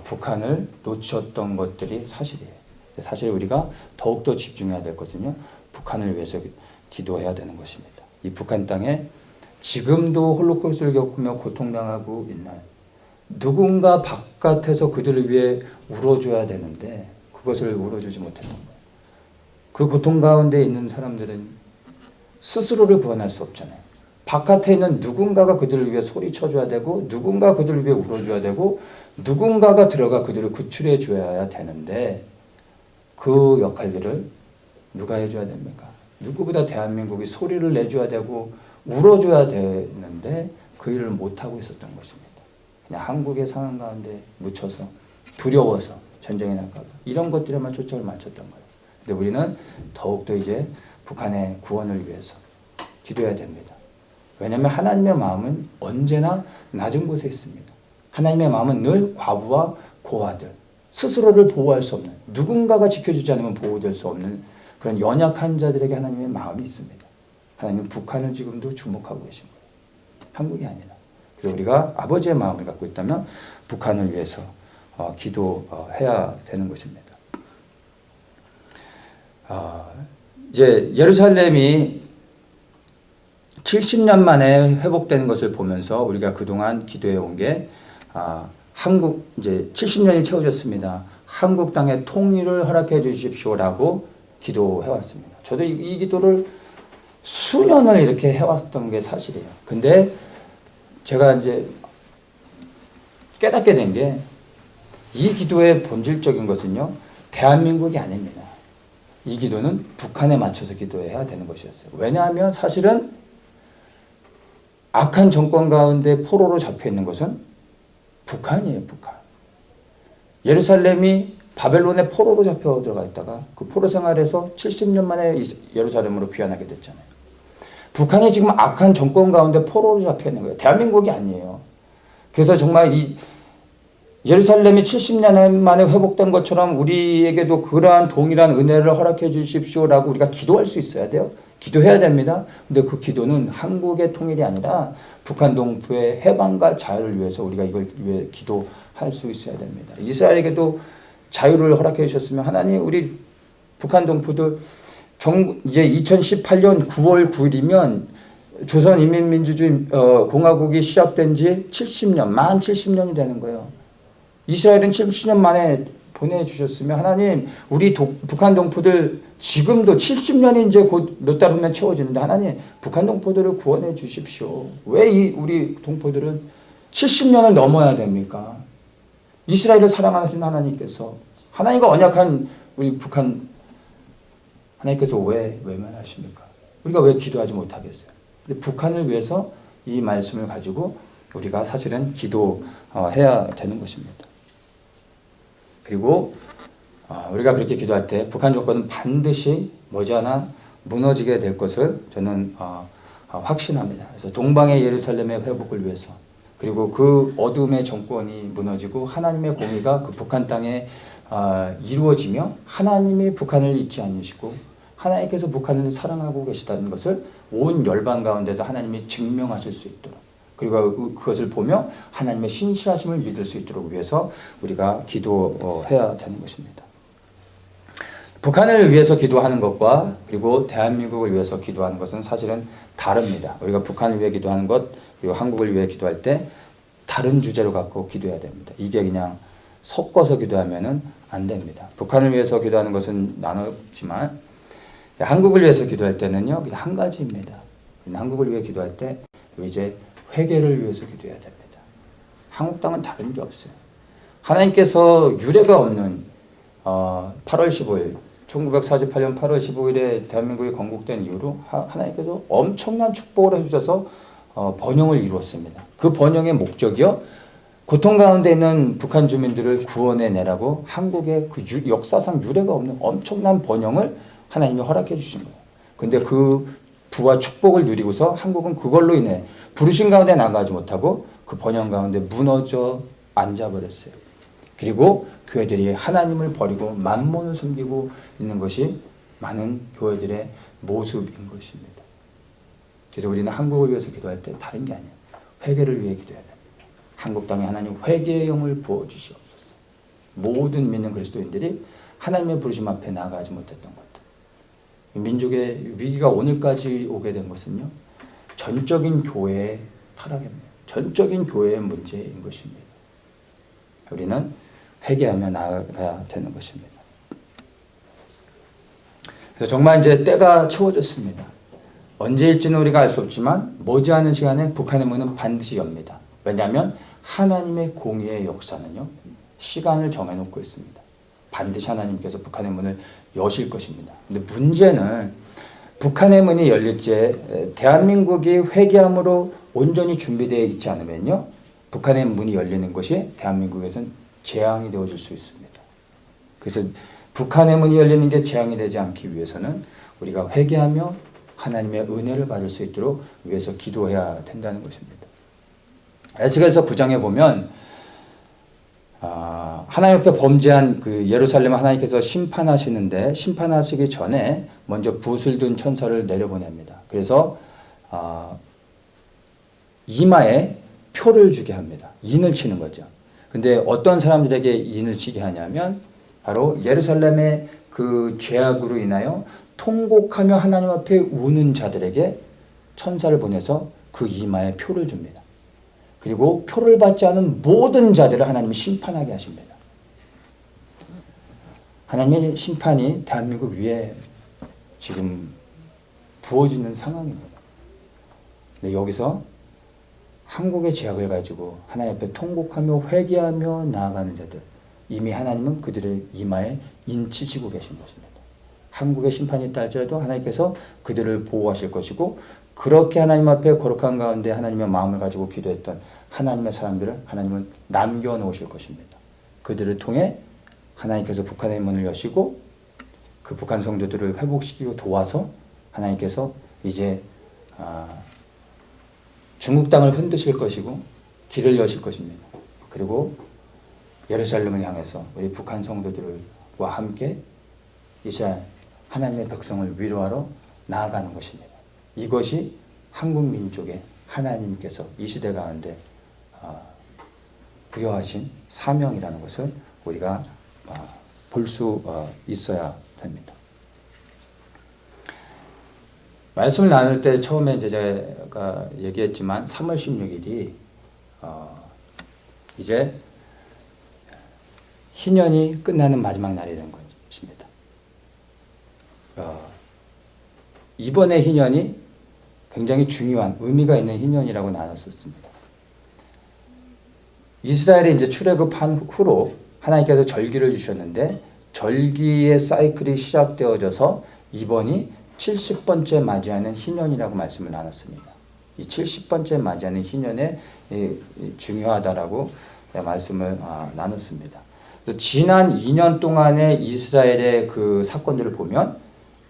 북한을 놓쳤던 것들이 사실이에요. 사실 우리가 더욱더 집중해야 되거든요. 북한을 위해서 기도해야 되는 것입니다. 이 북한 땅에 지금도 홀로코스트를 겪으며 고통당하고 있는 누군가 바깥에서 그들을 위해 울어줘야 되는데 그것을 울어주지 못했던 거예요. 그 고통 가운데 있는 사람들은 스스로를 구원할 수 없잖아요. 바깥에 있는 누군가가 그들을 위해 소리쳐줘야 되고 누군가 그들을 위해 울어줘야 되고 누군가가 들어가 그들을 구출해 줘야 되는데 그 역할들을 누가 해줘야 됩니까? 누구보다 대한민국이 소리를 내줘야 되고 울어줘야 되는데 그 일을 못하고 있었던 것입니다. 그냥 한국의 상황 가운데 묻혀서 두려워서 전쟁이 날까 봐. 이런 것들에만 초점을 맞췄던 거예요. 근데 우리는 더욱더 이제 북한의 구원을 위해서 기도해야 됩니다. 왜냐하면 하나님의 마음은 언제나 낮은 곳에 있습니다. 하나님의 마음은 늘 과부와 고아들, 스스로를 보호할 수 없는, 누군가가 지켜주지 않으면 보호될 수 없는 그런 연약한 자들에게 하나님의 마음이 있습니다. 하나님은 북한을 지금도 주목하고 계신 거예요. 한국이 아니라. 그래서 우리가 아버지의 마음을 갖고 있다면 북한을 위해서 기도해야 되는 것입니다. 이제 예루살렘이 70년 만에 회복되는 것을 보면서 우리가 그동안 기도해 온 게 한국 이제 70년이 채워졌습니다. 한국 땅의 통일을 허락해 주십시오라고 기도해 왔습니다. 저도 이 기도를 수년을 이렇게 해왔던 게 사실이에요. 근데 제가 이제 깨닫게 된 게 이 기도의 본질적인 것은요, 대한민국이 아닙니다. 이 기도는 북한에 맞춰서 기도해야 되는 것이었어요. 왜냐하면 사실은 악한 정권 가운데 포로로 잡혀 있는 것은 북한이에요, 북한. 예루살렘이 바벨론의 포로로 잡혀 들어가 있다가 그 포로 생활에서 70년 만에 예루살렘으로 귀환하게 됐잖아요. 북한이 지금 악한 정권 가운데 포로로 잡혀 있는 거예요. 대한민국이 아니에요. 그래서 정말 이 예루살렘이 70년 만에 회복된 것처럼 우리에게도 그러한 동일한 은혜를 허락해 주십시오라고 우리가 기도할 수 있어야 돼요. 기도해야 됩니다. 근데 그 기도는 한국의 통일이 아니라 북한 동포의 해방과 자유를 위해서 우리가 이걸 위해 기도할 수 있어야 됩니다. 이스라엘에게도 자유를 허락해 주셨으면 하나님 우리 북한 동포들 이제 2018년 9월 9일이면 조선인민민주주의 공화국이 시작된 지 70년, 만 70년이 되는 거예요. 이스라엘은 70년 만에 보내주셨으면 하나님 우리 북한 동포들 지금도 70년이 이제 곧 몇 달 후면 채워지는데 하나님 북한 동포들을 구원해 주십시오. 왜 우리 동포들은 70년을 넘어야 됩니까? 이스라엘을 사랑하시는 하나님께서 하나님과 언약한 우리 북한 하나님께서 왜 외면하십니까? 우리가 왜 기도하지 못하겠어요? 근데 북한을 위해서 이 말씀을 가지고 우리가 사실은 기도해야 되는 것입니다. 그리고 우리가 그렇게 기도할 때 북한 정권은 반드시 머지않아 무너지게 될 것을 저는 확신합니다. 그래서 동방의 예루살렘의 회복을 위해서 그리고 그 어둠의 정권이 무너지고 하나님의 공의가 그 북한 땅에 이루어지며 하나님이 북한을 잊지 않으시고 하나님께서 북한을 사랑하고 계시다는 것을 온 열방 가운데서 하나님이 증명하실 수 있도록 그리고 그것을 보며 하나님의 신실하심을 믿을 수 있도록 위해서 우리가 기도해야 되는 것입니다. 북한을 위해서 기도하는 것과 그리고 대한민국을 위해서 기도하는 것은 사실은 다릅니다. 우리가 북한을 위해 기도하는 것 그리고 한국을 위해 기도할 때 다른 주제로 갖고 기도해야 됩니다. 이게 그냥 섞어서 기도하면은 안 됩니다. 북한을 위해서 기도하는 것은 나눴지만 한국을 위해서 기도할 때는요 그냥 한 가지입니다. 한국을 위해 기도할 때 이제 회개를 위해서 기도해야 됩니다. 한국 땅은 다른 게 없어요. 하나님께서 유례가 없는 8월 15일 1948년 8월 15일에 대한민국이 건국된 이후로 하나님께서 엄청난 축복을 해주셔서 번영을 이루었습니다. 그 번영의 목적이요 고통 가운데 있는 북한 주민들을 구원해내라고 한국의 그 역사상 유례가 없는 엄청난 번영을 하나님이 허락해 주신 거예요. 근데 그 부와 축복을 누리고서 한국은 그걸로 인해 부르신 가운데 나가지 못하고 그 번영 가운데 무너져 앉아버렸어요. 그리고 교회들이 하나님을 버리고 만몬을 섬기고 있는 것이 많은 교회들의 모습인 것입니다. 그래서 우리는 한국을 위해서 기도할 때 다른 게 아니에요. 회개를 위해 기도해야 됩니다. 한국 땅에 하나님 회개의 영을 부어주시옵소서. 모든 믿는 그리스도인들이 하나님의 부르심 앞에 나아가지 못했던 것들. 민족의 위기가 오늘까지 오게 된 것은요. 전적인 교회의 타락입니다. 전적인 교회의 문제인 것입니다. 우리는 회개하며 나아가야 되는 것입니다. 그래서 정말 이제 때가 채워졌습니다. 언제일지는 우리가 알 수 없지만 머지않은 시간에 북한의 문은 반드시 엽니다. 왜냐하면 하나님의 공의의 역사는요. 시간을 정해놓고 있습니다. 반드시 하나님께서 북한의 문을 여실 것입니다. 근데 문제는 북한의 문이 열릴 때 대한민국이 회개함으로 온전히 준비되어 있지 않으면요. 북한의 문이 열리는 것이 대한민국에서는 재앙이 되어질 수 있습니다. 그래서 북한의 문이 열리는 게 재앙이 되지 않기 위해서는 우리가 회개하며 하나님의 은혜를 받을 수 있도록 위해서 기도해야 된다는 것입니다. 에스겔서 9장에 보면 하나님 앞에 범죄한 그 예루살렘을 하나님께서 심판하시는데 심판하시기 전에 먼저 붓을 든 천사를 내려보냅니다. 그래서 이마에 표를 주게 합니다. 인을 치는 거죠. 근데 어떤 사람들에게 인을 치게 하냐면 바로 예루살렘의 그 죄악으로 인하여 통곡하며 하나님 앞에 우는 자들에게 천사를 보내서 그 이마에 표를 줍니다. 그리고 표를 받지 않은 모든 자들을 하나님이 심판하게 하십니다. 하나님의 심판이 대한민국 위에 지금 부어지는 상황입니다. 근데 여기서 한국의 죄악을 가지고 하나님 앞에 통곡하며 회개하며 나아가는 자들, 이미 하나님은 그들의 이마에 인치시고 계신 것입니다. 한국의 심판이 있다 할지라도 하나님께서 그들을 보호하실 것이고, 그렇게 하나님 앞에 거룩한 가운데 하나님의 마음을 가지고 기도했던 하나님의 사람들을 하나님은 남겨놓으실 것입니다. 그들을 통해 하나님께서 북한의 문을 여시고 그 북한 성도들을 회복시키고 도와서 하나님께서 이제 중국 땅을 흔드실 것이고 길을 여실 것입니다. 그리고 예루살렘을 향해서 우리 북한 성도들과 함께 이스라엘 하나님의 백성을 위로하러 나아가는 것입니다. 이것이 한국 민족의 하나님께서 이 시대 가운데 부여하신 사명이라는 것을 우리가 볼 수 있어야 됩니다. 말씀을 나눌 때 처음에 이제 제가 얘기했지만 3월 16일이 이제 희년이 끝나는 마지막 날이 된 것입니다. 이번의 희년이 굉장히 중요한 의미가 있는 희년이라고 나눴었습니다. 이스라엘이 이제 출애굽한 후로 하나님께서 절기를 주셨는데 절기의 사이클이 시작되어져서 이번이 70번째 맞이하는 희년이라고 말씀을 나눴습니다. 이 70번째 맞이하는 희년에 중요하다라고 말씀을 나눴습니다. 지난 2년 동안의 이스라엘의 그 사건들을 보면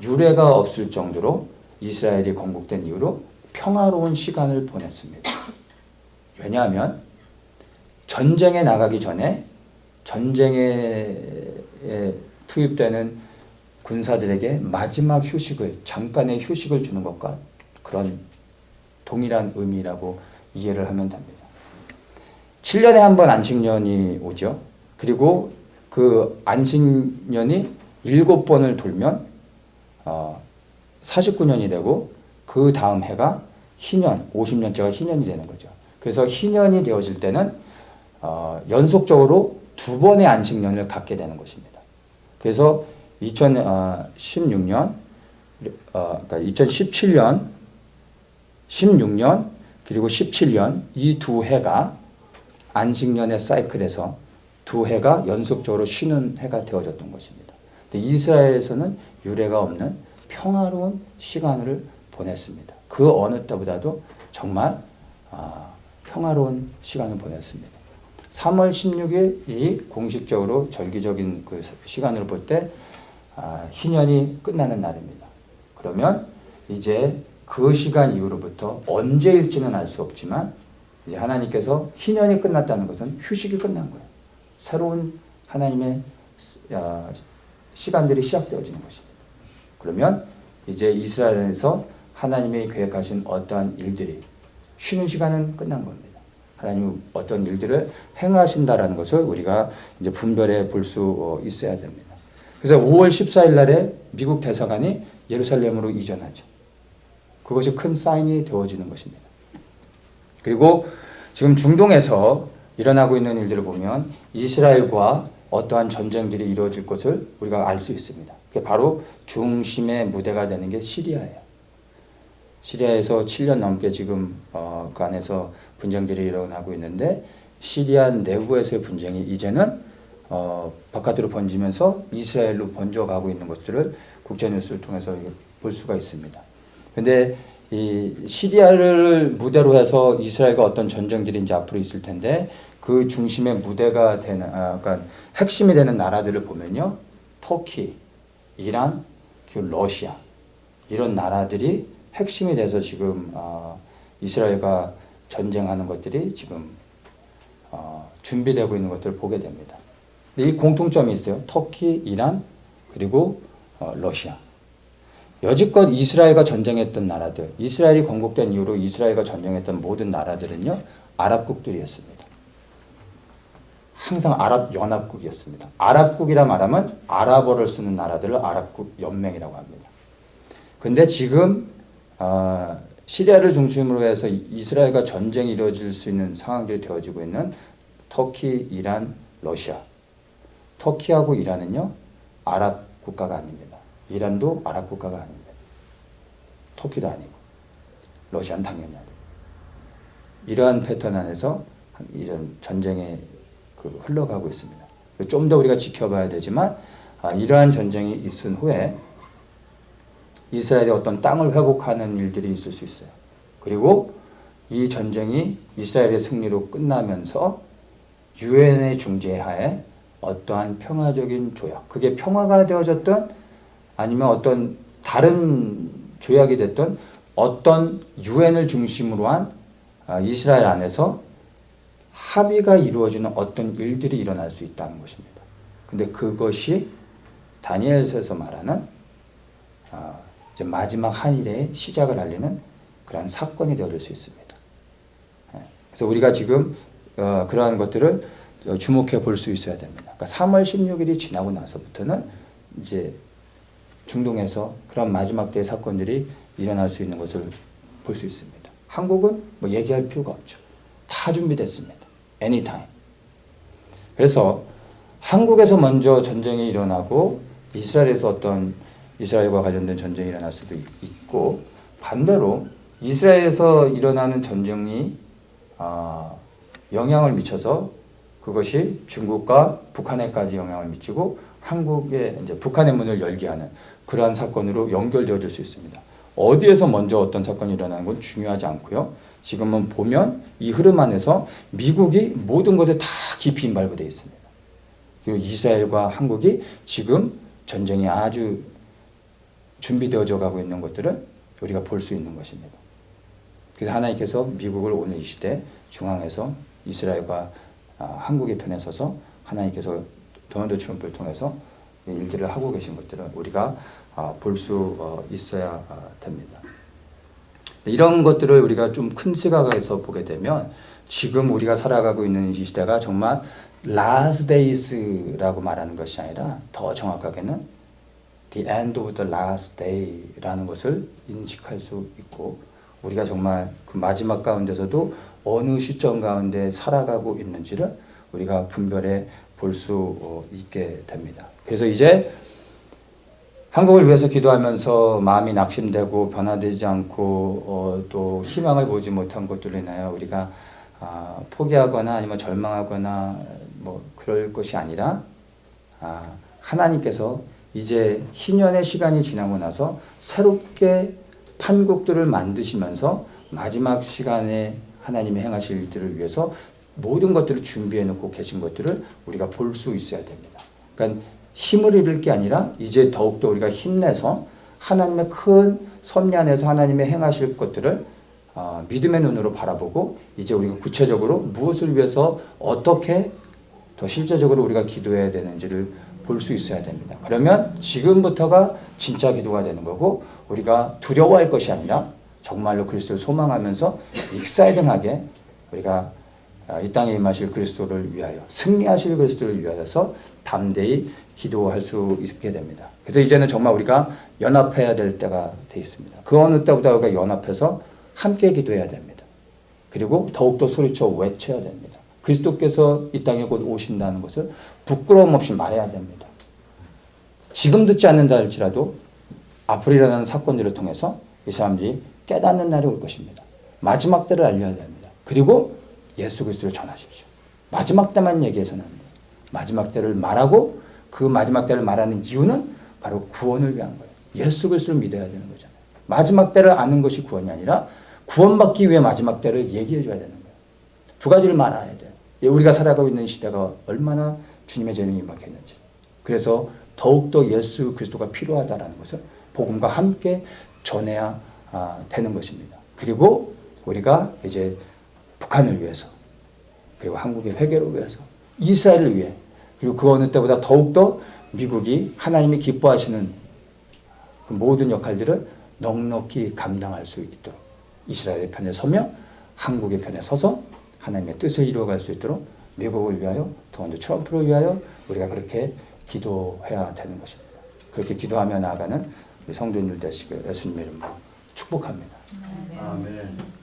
유례가 없을 정도로 이스라엘이 건국된 이후로 평화로운 시간을 보냈습니다. 왜냐하면 전쟁에 나가기 전에 전쟁에 투입되는 군사들에게 마지막 휴식을, 잠깐의 휴식을 주는 것과 그런 동일한 의미라고 이해를 하면 됩니다. 7년에 한 번 안식년이 오죠. 그리고 그 안식년이 7번을 돌면 49년이 되고 그 다음 해가 희년, 50년째가 희년이 되는 거죠. 그래서 희년이 되어질 때는 연속적으로 2번의 안식년을 갖게 되는 것입니다. 그래서 2016년, 그러니까 2017년, 16년, 그리고 17년 이 두 해가 안식년의 사이클에서 두 해가 연속적으로 쉬는 해가 되어졌던 것입니다. 근데 이스라엘에서는 유례가 없는 평화로운 시간을 보냈습니다. 그 어느 때보다도 정말 평화로운 시간을 보냈습니다. 3월 16일이 공식적으로 절기적인 그 시간으로 볼 때 희년이 끝나는 날입니다. 그러면 이제 그 시간 이후로부터 언제일지는 알 수 없지만 이제 하나님께서 희년이 끝났다는 것은 휴식이 끝난 거예요. 새로운 하나님의 시간들이 시작되어지는 것입니다. 그러면 이제 이스라엘에서 하나님이 계획하신 어떠한 일들이 쉬는 시간은 끝난 겁니다. 하나님이 어떤 일들을 행하신다라는 것을 우리가 이제 분별해 볼 수 있어야 됩니다. 그래서 5월 14일 날에 미국 대사관이 예루살렘으로 이전하죠. 그것이 큰 사인이 되어지는 것입니다. 그리고 지금 중동에서 일어나고 있는 일들을 보면 이스라엘과 어떠한 전쟁들이 이루어질 것을 우리가 알 수 있습니다. 그게 바로 중심의 무대가 되는 게 시리아예요. 시리아에서 7년 넘게 지금 그 안에서 분쟁들이 일어나고 있는데 시리아 내부에서의 분쟁이 이제는 바깥으로 번지면서 이스라엘로 번져가고 있는 것들을 국제뉴스를 통해서 볼 수가 있습니다. 그런데 이 시리아를 무대로 해서 이스라엘과 어떤 전쟁들이 이제 앞으로 있을 텐데 그 중심의 무대가 되는, 그러니까 핵심이 되는 나라들을 보면요, 터키, 이란, 그리고 러시아 이런 나라들이 핵심이 돼서 지금 이스라엘과 전쟁하는 것들이 지금 준비되고 있는 것들을 보게 됩니다. 근데 이 공통점이 있어요. 터키, 이란, 그리고 러시아. 여지껏 이스라엘과 전쟁했던 나라들, 이스라엘이 건국된 이후로 이스라엘과 전쟁했던 모든 나라들은요, 아랍국들이었습니다. 항상 아랍연합국이었습니다. 아랍국이라 말하면 아랍어를 쓰는 나라들을 아랍국 연맹이라고 합니다. 근데 지금 시리아를 중심으로 해서 이스라엘과 전쟁이 이루어질 수 있는 상황들이 되어지고 있는 터키, 이란, 러시아. 터키하고 이란은요, 아랍 국가가 아닙니다. 이란도 아랍 국가가 아닙니다. 터키도 아니고, 러시아는 당연히 아니고. 이러한 패턴 안에서 이런 전쟁에 흘러가고 있습니다. 좀 더 우리가 지켜봐야 되지만, 이러한 전쟁이 있은 후에 이스라엘의 어떤 땅을 회복하는 일들이 있을 수 있어요. 그리고 이 전쟁이 이스라엘의 승리로 끝나면서 유엔의 중재하에 어떠한 평화적인 조약, 그게 평화가 되어졌던 아니면 어떤 다른 조약이 됐던 어떤 유엔을 중심으로 한 이스라엘 안에서 합의가 이루어지는 어떤 일들이 일어날 수 있다는 것입니다. 근데 그것이 다니엘서에서 말하는 이제 마지막 한일의 시작을 알리는 그러한 사건이 되어질 수 있습니다. 그래서 우리가 지금 그러한 것들을 주목해 볼 수 있어야 됩니다. 그러니까 3월 16일이 지나고 나서부터는 이제 중동에서 그런 마지막 때의 사건들이 일어날 수 있는 것을 볼 수 있습니다. 한국은 뭐 얘기할 필요가 없죠. 다 준비됐습니다. anytime. 그래서 한국에서 먼저 전쟁이 일어나고 이스라엘에서 어떤 이스라엘과 관련된 전쟁이 일어날 수도 있고, 반대로 이스라엘에서 일어나는 전쟁이 영향을 미쳐서 그것이 중국과 북한에까지 영향을 미치고 한국에 이제 북한의 문을 열게 하는 그러한 사건으로 연결되어질 수 있습니다. 어디에서 먼저 어떤 사건이 일어나는 건 중요하지 않고요. 지금은 보면 이 흐름 안에서 미국이 모든 것에 다 깊이 인발부되어 있습니다. 그리고 이스라엘과 한국이 지금 전쟁이 아주 준비되어져 가고 있는 것들을 우리가 볼 수 있는 것입니다. 그래서 하나님께서 미국을 오늘 이 시대 중앙에서 이스라엘과 한국의 편에 서서 하나님께서 도널드 트럼프를 통해서 일들을 하고 계신 것들을 우리가 볼 수 있어야 됩니다. 이런 것들을 우리가 좀 큰 시각에서 보게 되면 지금 우리가 살아가고 있는 이 시대가 정말 last days라고 말하는 것이 아니라 더 정확하게는 the end of the last day라는 것을 인식할 수 있고, 우리가 정말 그 마지막 가운데서도 어느 시점 가운데 살아가고 있는지를 우리가 분별해 볼 수 있게 됩니다. 그래서 이제 한국을 위해서 기도하면서 마음이 낙심되고 변화되지 않고 또 희망을 보지 못한 것들로 인하여 우리가 포기하거나 아니면 절망하거나 뭐 그럴 것이 아니라 하나님께서 이제 희년의 시간이 지나고 나서 새롭게 판국들을 만드시면서 마지막 시간에 하나님이 행하실 일들을 위해서 모든 것들을 준비해 놓고 계신 것들을 우리가 볼 수 있어야 됩니다. 그러니까 힘을 잃을 게 아니라 이제 더욱더 우리가 힘내서 하나님의 큰 섭리 안에서 하나님의 행하실 것들을 믿음의 눈으로 바라보고 이제 우리가 구체적으로 무엇을 위해서 어떻게 더 실제적으로 우리가 기도해야 되는지를 볼 수 있어야 됩니다. 그러면 지금부터가 진짜 기도가 되는 거고, 우리가 두려워할 것이 아니라 정말로 그리스도를 소망하면서 익사이딩하게 우리가 이 땅에 임하실 그리스도를 위하여, 승리하실 그리스도를 위하여서 담대히 기도할 수 있게 됩니다. 그래서 이제는 정말 우리가 연합해야 될 때가 돼 있습니다. 그 어느 때보다 우리가 연합해서 함께 기도해야 됩니다. 그리고 더욱더 소리쳐 외쳐야 됩니다. 그리스도께서 이 땅에 곧 오신다는 것을 부끄러움 없이 말해야 됩니다. 지금 듣지 않는다 할지라도 앞으로 일어나는 사건들을 통해서 이 사람들이 깨닫는 날이 올 것입니다. 마지막 때를 알려야 됩니다. 그리고 예수 그리스도를 전하십시오. 마지막 때만 얘기해서는 안 돼요. 마지막 때를 말하고 그 마지막 때를 말하는 이유는 바로 구원을 위한 거예요. 예수 그리스도를 믿어야 되는 거잖아요. 마지막 때를 아는 것이 구원이 아니라 구원받기 위해 마지막 때를 얘기해 줘야 되는 거예요. 두 가지를 말아야 돼요. 우리가 살아가고 있는 시대가 얼마나 주님의 재능이 임박했는지. 그래서 더욱더 예수 그리스도가 필요하다라는 것을 복음과 함께 전해야 되는 것입니다. 그리고 우리가 이제 북한을 위해서, 그리고 한국의 회개를 위해서, 이스라엘을 위해, 그리고 그 어느 때보다 더욱더 미국이 하나님이 기뻐하시는 그 모든 역할들을 넉넉히 감당할 수 있도록 이스라엘의 편에 서며 한국의 편에 서서 하나님의 뜻을 이루어갈 수 있도록 미국을 위하여, 또한 트럼프를 위하여 우리가 그렇게 기도해야 되는 것입니다. 그렇게 기도하며 나아가는 우리 성도님들 되시길 예수님의 이름으로 축복합니다.
아멘.